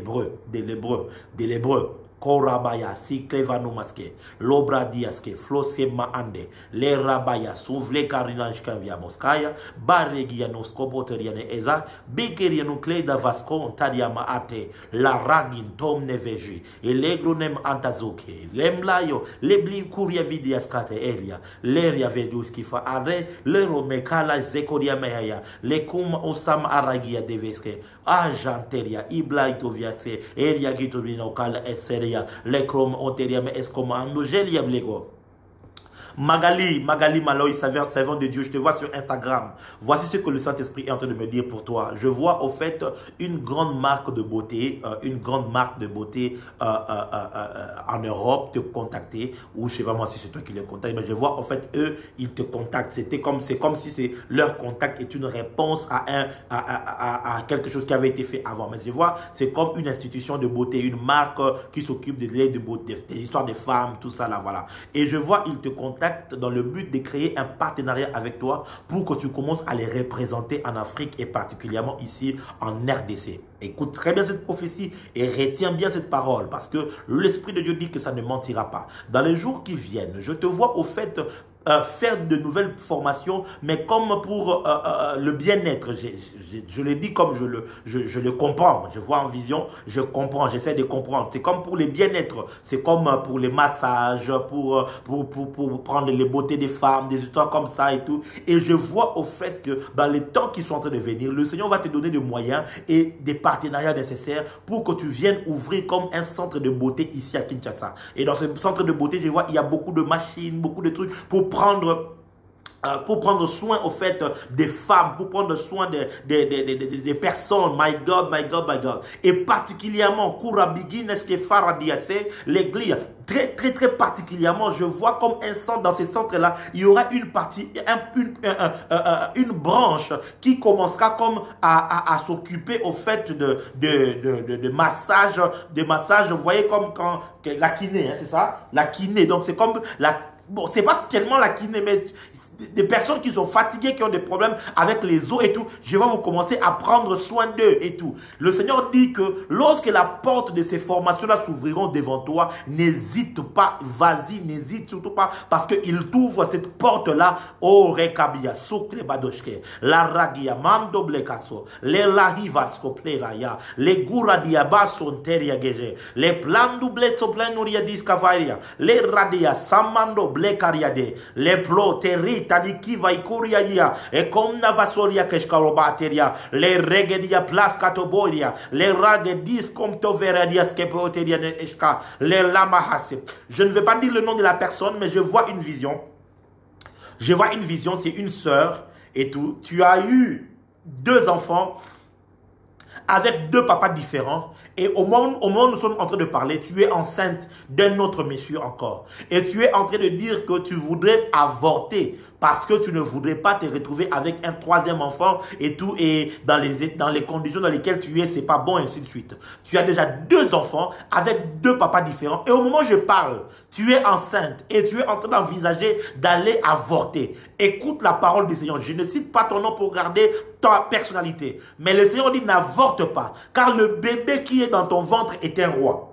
Korabaya, Siklevano Maske, Lobra Diaske, Floske Maande, Le Rabaya, Souvle Karinanjka via Moskaya, Baregianos Koboteriane Eza, Bekeriano Kleda Vasco, Tadiama Ate, La Ragin, Tom Neveji, et l'Egronem Antazoke, Lemlayo, Lebli Kuria Vidiaskate Elia, Leria Vedus Kifa Are, Le Romekala Zekoria Meaya, Le Kum Osam Aragia Deveske, Ajanteria, Iblaito Viase, Eria Gitobino Kala Esseria. Les chromes ontériam escomando gelia blego. Magali Maloï, servant de Dieu, je te vois sur Instagram. Voici ce que le Saint-Esprit est en train de me dire pour toi. Je vois au fait une grande marque de beauté, en Europe te contacter, ou je sais pas moi si c'est toi qui les contactes, mais je vois en fait eux, ils te contactent. C'est comme si leur contact est une réponse à quelque chose qui avait été fait avant. Mais je vois, c'est comme une institution de beauté, une marque qui s'occupe de beauté, des histoires des femmes, tout ça là, voilà. Et je vois, ils te contactent dans le but de créer un partenariat avec toi pour que tu commences à les représenter en Afrique et particulièrement ici en RDC. Écoute très bien cette prophétie et retiens bien cette parole parce que l'Esprit de Dieu dit que ça ne mentira pas. Dans les jours qui viennent, je te vois au fait faire de nouvelles formations, mais comme pour le bien-être. Je le dis comme je le comprends. Je vois en vision, je comprends, j'essaie de comprendre. C'est comme pour le bien-être, c'est comme pour les massages, pour prendre les beautés des femmes, des histoires comme ça et tout. Et je vois au fait que dans les temps qui sont en train de venir, le Seigneur va te donner des moyens et des partenariats nécessaires pour que tu viennes ouvrir comme un centre de beauté ici à Kinshasa. Et dans ce centre de beauté, je vois, il y a beaucoup de machines, beaucoup de trucs pour prendre soin au fait des femmes, pour prendre soin des personnes. My God. Et particulièrement, l'église, très particulièrement, je vois comme un centre, dans ces centres-là, il y aura une partie, une branche qui commencera comme à s'occuper au fait de massages, vous voyez comme quand la kiné, hein, c'est ça? La kiné, donc c'est comme bon, c'est pas tellement la kiné, mais des personnes qui sont fatiguées, qui ont des problèmes avec les os et tout, je vais vous commencer à prendre soin d'eux et tout. Le Seigneur dit que lorsque la porte de ces formations-là s'ouvriront devant toi, n'hésite pas, vas-y, n'hésite surtout pas, parce qu'il t'ouvre cette porte-là, oh Rekabia, Soukle Badoshke, la Ragia, Mando Blekaso, les Lahivasco Pleraya, les Gouradiaba Sonteria Gege, les plans doublés Soplenuria Discavaria, les Radia, Samando Blekariade, les plots Terri, Tadiki Vaikuria, et comme Navasoria Keshkarobateria, les Regedia Plas Katoboria, les Ragedis comme Toveradia Skepoteria Eska, les Lamahase. Je ne vais pas dire le nom de la personne, mais je vois une vision. Je vois une vision, c'est une sœur et tout. Tu as eu 2 enfants avec 2 papas différents. Et au moment où nous sommes en train de parler, tu es enceinte d'un autre monsieur encore. Et tu es en train de dire que tu voudrais avorter parce que tu ne voudrais pas te retrouver avec un 3e enfant et tout. Et dans les conditions dans lesquelles tu es, c'est pas bon, et ainsi de suite. Tu as déjà 2 enfants avec 2 papas différents. Et au moment où je parle, tu es enceinte et tu es en train d'envisager d'aller avorter. Écoute la parole du Seigneur. Je ne cite pas ton nom pour garder ta personnalité. Mais le Seigneur dit n'avorte pas. Car le bébé qui est dans ton ventre est un roi.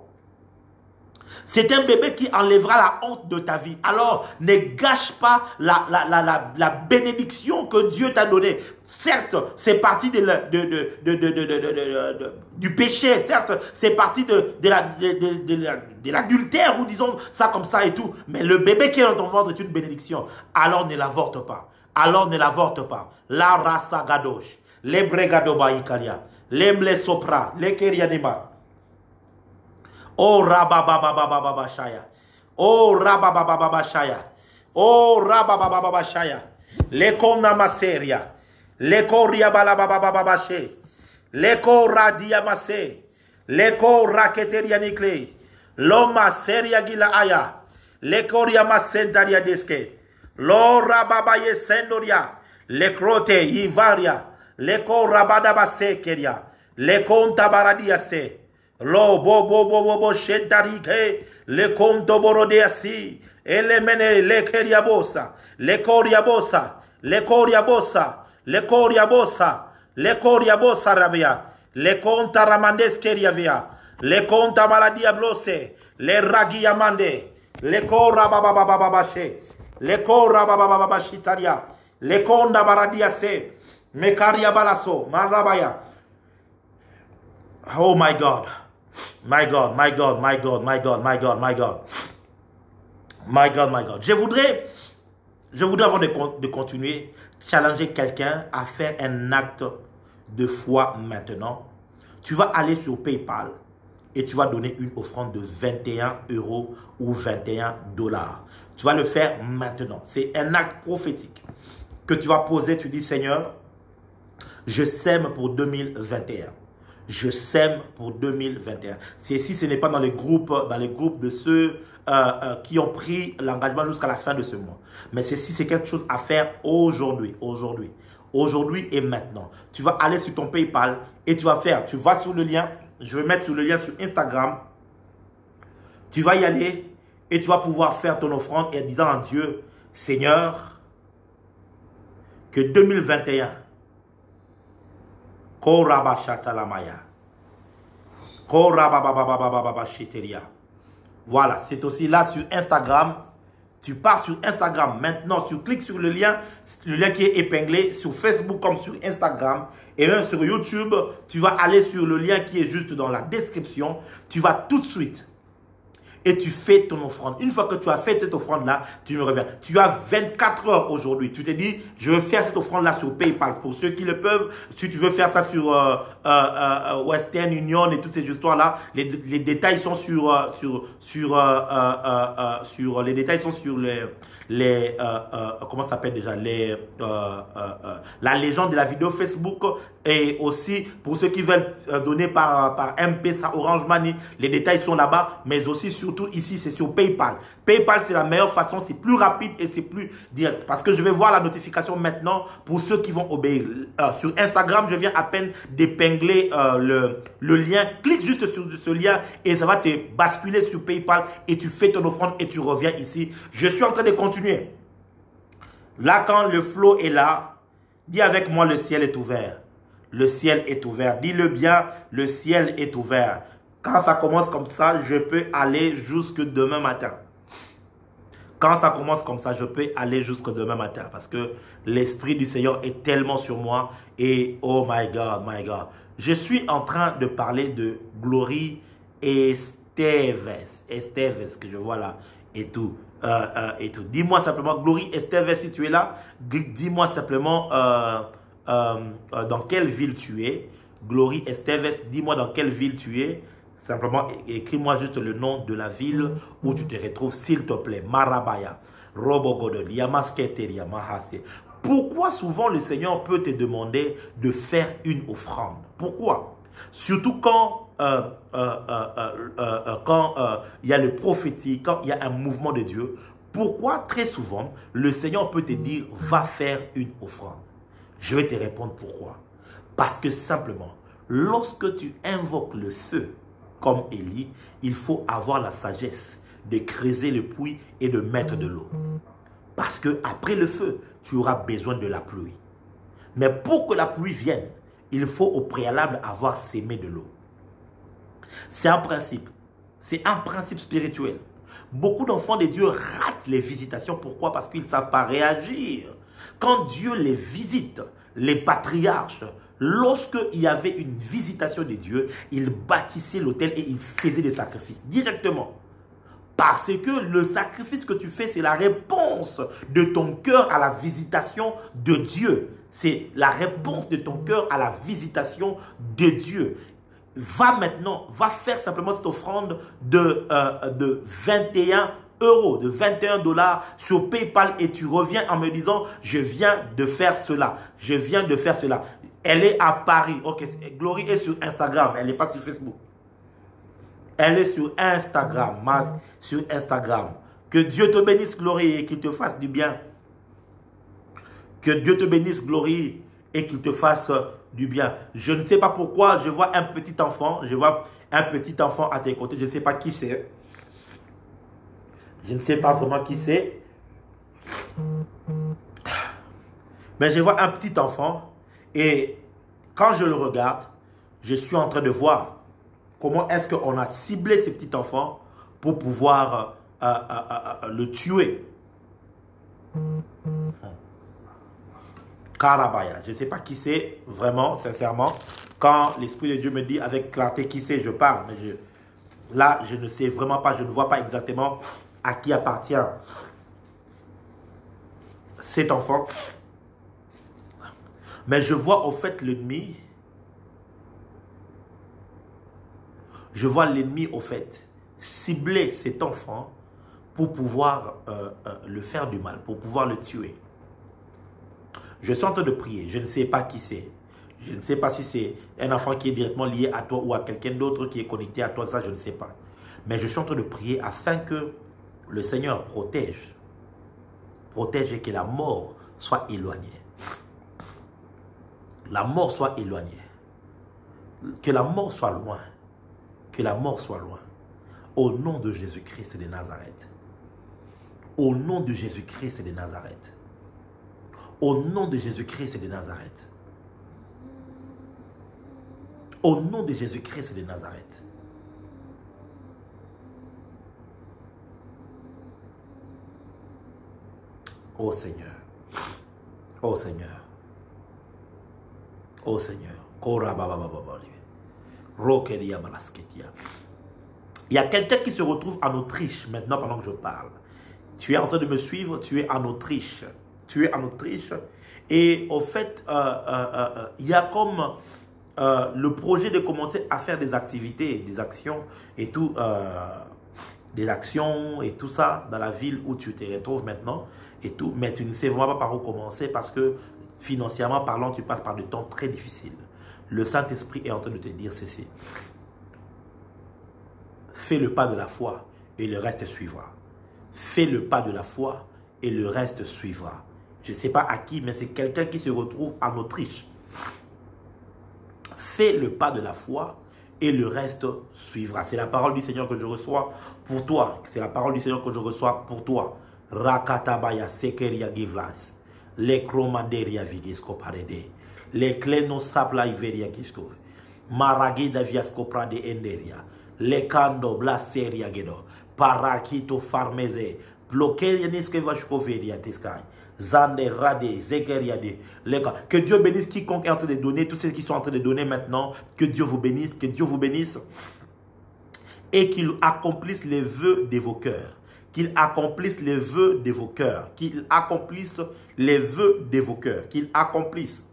C'est un bébé qui enlèvera la honte de ta vie. Alors, ne gâche pas la bénédiction que Dieu t'a donnée. Certes, c'est parti du péché. Certes, c'est parti de l'adultère, ou disons ça comme ça et tout. Mais le bébé qui est dans ton ventre est une bénédiction. Alors, ne l'avorte pas. La rasa gadosh. Les bregadoba ikalia. Les mle sopra. Les kerianeba. Oh Rababababababa Shaya. Oh Rabababababa Shaya. Oh Rabababababa Shaya. Le kona maseria. Le koria balababababa she. Le kora diamase. Le kora keteria nikle. Loma seria gila aya. Le koria masendaria deske. Lo rababaye sendoria. Le krote yivaria. Le kora badabase keria. Le konta baradia se. Lo bo shentarike le conto borodeasi e le mene le keriabosa le coriabosa ravia le conta ramandeskeria via le conta maladia blose les Ragiyamande, les Korabababababache, les Korababababashitaria, les Konda Baradiase, Mekaria Balaso, Marabaya. Oh my God. My God, my God, my God, my God, my God, my God. My God, my God. Je voudrais avant de continuer, challenger quelqu'un à faire un acte de foi maintenant. Tu vas aller sur PayPal et tu vas donner une offrande de 21 € ou 21 $. Tu vas le faire maintenant. C'est un acte prophétique que tu vas poser. Tu dis, Seigneur, je sème pour 2021. Je sème pour 2021. Si ce n'est pas dans les groupes de ceux qui ont pris l'engagement jusqu'à la fin de ce mois. Mais ceci, c'est quelque chose à faire aujourd'hui. Aujourd'hui et maintenant. Tu vas aller sur ton PayPal et tu vas sur le lien. Je vais mettre sur le lien sur Instagram. Tu vas y aller et tu vas pouvoir faire ton offrande et disant à Dieu, Seigneur, que 2021, voilà, c'est aussi là sur Instagram. Tu pars sur Instagram maintenant, tu cliques sur le lien qui est épinglé sur Facebook comme sur Instagram. Et même sur YouTube, tu vas aller sur le lien qui est juste dans la description. Tu vas tout de suite et tu fais ton offrande. Une fois que tu as fait cette offrande-là, tu me reviens. Tu as 24 heures aujourd'hui. Tu te dis, je veux faire cette offrande-là sur PayPal. Pour ceux qui le peuvent, si tu veux faire ça sur Western Union et toutes ces histoires-là, les détails sont sur les détails sont sur comment ça s'appelle déjà, la légende de la vidéo Facebook. Et aussi, pour ceux qui veulent donner par M-Pesa, Orange Money, les détails sont là-bas. Mais aussi, surtout ici, c'est sur PayPal. PayPal, c'est la meilleure façon, c'est plus rapide et c'est plus direct. Parce que je vais voir la notification maintenant pour ceux qui vont obéir. Sur Instagram, je viens à peine d'épingler le lien. Clique juste sur ce lien et ça va te basculer sur PayPal et tu fais ton offrande et tu reviens ici. Je suis en train de continuer. Là, quand le flow est là, dis avec moi, le ciel est ouvert. Le ciel est ouvert. Dis-le bien, le ciel est ouvert. Quand ça commence comme ça, je peux aller jusque demain matin. Quand ça commence comme ça, je peux aller jusque demain matin. Parce que l'Esprit du Seigneur est tellement sur moi. Et oh my God, my God. Je suis en train de parler de Glory Esteves. Esteves, que je vois là. Et tout. Dis-moi simplement, Glory Esteves, si tu es là, dis-moi simplement dans quelle ville tu es. Glory Esteves, dis-moi dans quelle ville tu es. Simplement, écris-moi juste le nom de la ville où tu te retrouves, s'il te plaît. Marabaya, Robogodol, Yamasketeria, Mahase. Pourquoi souvent le Seigneur peut te demander de faire une offrande? Pourquoi? Surtout quand il y a le prophétique, quand il y a un mouvement de Dieu. Pourquoi très souvent le Seigneur peut te dire, va faire une offrande? Je vais te répondre pourquoi. Parce que simplement, lorsque tu invoques le feu, comme Élie, il faut avoir la sagesse de creuser le puits et de mettre de l'eau. Parce que après le feu, tu auras besoin de la pluie. Mais pour que la pluie vienne, il faut au préalable avoir sémé de l'eau. C'est un principe. C'est un principe spirituel. Beaucoup d'enfants de Dieu ratent les visitations. Pourquoi? Parce qu'ils ne savent pas réagir. Quand Dieu les visite, les patriarches, lorsqu'il y avait une visitation de Dieu, ils bâtissaient l'autel et ils faisaient des sacrifices directement. Parce que le sacrifice que tu fais, c'est la réponse de ton cœur à la visitation de Dieu. C'est la réponse de ton cœur à la visitation de Dieu. Va maintenant, va faire simplement cette offrande de 21 €, de 21 $ sur PayPal et tu reviens en me disant, je viens de faire cela. Je viens de faire cela. Elle est à Paris. Ok, Glory est sur Instagram. Elle n'est pas sur Facebook. Elle est sur Instagram. Sur Instagram. Que Dieu te bénisse, Glory, et qu'il te fasse du bien. Que Dieu te bénisse, Glory, et qu'il te fasse du bien. Je ne sais pas pourquoi, je vois un petit enfant. Je vois un petit enfant à tes côtés. Je ne sais pas qui c'est. Je ne sais pas vraiment qui c'est. Mais je vois un petit enfant. Et quand je le regarde, je suis en train de voir comment est-ce qu'on a ciblé ce petit enfant pour pouvoir le tuer. Karabaya, je ne sais pas qui c'est, vraiment, sincèrement. Quand l'Esprit de Dieu me dit avec clarté qui c'est, je parle. Mais là, je ne sais vraiment pas, je ne vois pas exactement à qui appartient cet enfant. Mais je vois au fait l'ennemi. Je vois l'ennemi au fait cibler cet enfant pour pouvoir le faire du mal, pour pouvoir le tuer. Je suis en train de prier, je ne sais pas qui c'est. Je ne sais pas si c'est un enfant qui est directement lié à toi ou à quelqu'un d'autre qui est connecté à toi, ça je ne sais pas. Mais je suis en train de prier afin que le Seigneur protège et que la mort soit éloignée. La mort soit éloignée. Que la mort soit loin. Que la mort soit loin. Au nom de Jésus-Christ de Nazareth. Au nom de Jésus-Christ de Nazareth. Au nom de Jésus-Christ de Nazareth. Au nom de Jésus-Christ de Nazareth. Ô Seigneur. Ô Seigneur. Ô Seigneur. Il y a quelqu'un qui se retrouve en Autriche maintenant pendant que je parle. Tu es en train de me suivre, tu es en Autriche. Tu es en Autriche. Et au fait, il y a comme le projet de commencer à faire des activités, des actions et tout, des actions et tout ça dans la ville où tu te retrouves maintenant et tout. Mais tu ne sais vraiment pas par où commencer parce que financièrement parlant, tu passes par des temps très difficiles. Le Saint-Esprit est en train de te dire ceci. Fais le pas de la foi et le reste suivra. Fais le pas de la foi et le reste suivra. Je ne sais pas à qui, mais c'est quelqu'un qui se retrouve en Autriche. Fais le pas de la foi et le reste suivra. C'est la parole du Seigneur que je reçois pour toi. C'est la parole du Seigneur que je reçois pour toi. Rakatabaya sekeria givlas. Les chromaderia vigisco parede. Les clenos sapla iveria gisko. Maragida viasco prade enderia. Les cando blaseria gedo. Parakito farmeze. Bloqueria niske vashko veria tiskai. Zande rade zegeria de. Que Dieu bénisse quiconque est en train de donner, tous ceux qui sont en train de donner maintenant. Que Dieu vous bénisse, que Dieu vous bénisse. Et qu'il accomplisse les vœux de vos cœurs. Qu'il accomplisse les vœux de vos cœurs. Qu'il accomplisse les vœux de vos cœurs. Qu'il accomplisse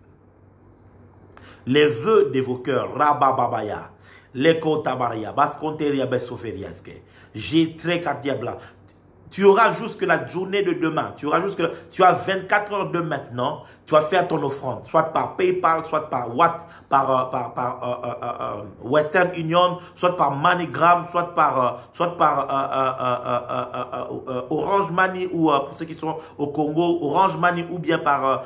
les vœux de vos cœurs. Rabababaya. Leko tabaria. Basconteria besoferiaske. J'ai très diabla. Tu auras jusque la journée de demain. Tu as 24 heures de maintenant. Tu vas faire ton offrande. Soit par PayPal, soit par Western Union, soit par MoneyGram, soit par Orange Money ou pour ceux qui sont au Congo, Orange Money ou bien par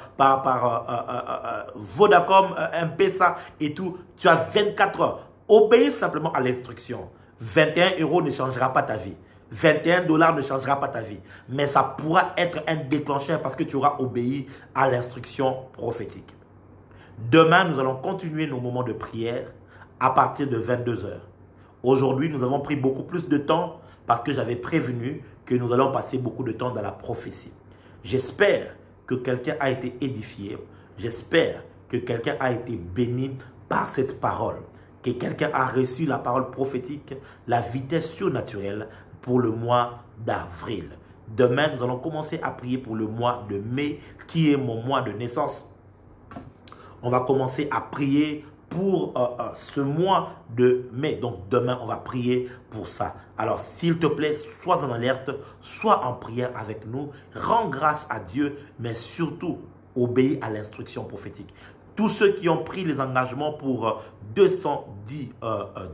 Vodacom, M-Pesa et tout. Tu as 24 heures. Obéis simplement à l'instruction. 21 € ne changera pas ta vie. 21 $ ne changera pas ta vie. Mais ça pourra être un déclencheur parce que tu auras obéi à l'instruction prophétique. Demain, nous allons continuer nos moments de prière à partir de 22 h. Aujourd'hui, nous avons pris beaucoup plus de temps parce que j'avais prévenu que nous allons passer beaucoup de temps dans la prophétie. J'espère que quelqu'un a été édifié. J'espère que quelqu'un a été béni par cette parole. Que quelqu'un a reçu la parole prophétique, la vitesse surnaturelle pour le mois d'avril. Demain, nous allons commencer à prier pour le mois de mai, qui est mon mois de naissance. On va commencer à prier pour ce mois de mai. Donc demain, on va prier pour ça. Alors, s'il te plaît, sois en alerte, sois en prière avec nous. Rends grâce à Dieu, mais surtout, obéis à l'instruction prophétique. Tous ceux qui ont pris les engagements pour 210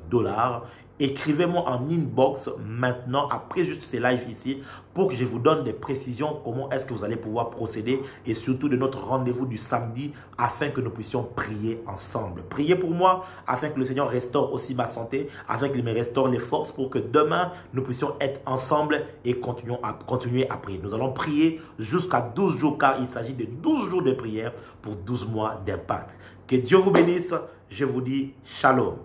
$, écrivez-moi en inbox maintenant, après juste ces lives ici, pour que je vous donne des précisions, comment est-ce que vous allez pouvoir procéder et surtout de notre rendez-vous du samedi afin que nous puissions prier ensemble. Priez pour moi afin que le Seigneur restaure aussi ma santé, afin qu'il me restaure les forces pour que demain nous puissions être ensemble et continuer à prier. Nous allons prier jusqu'à 12 jours car il s'agit de 12 jours de prière pour 12 mois d'impact. Que Dieu vous bénisse, je vous dis shalom.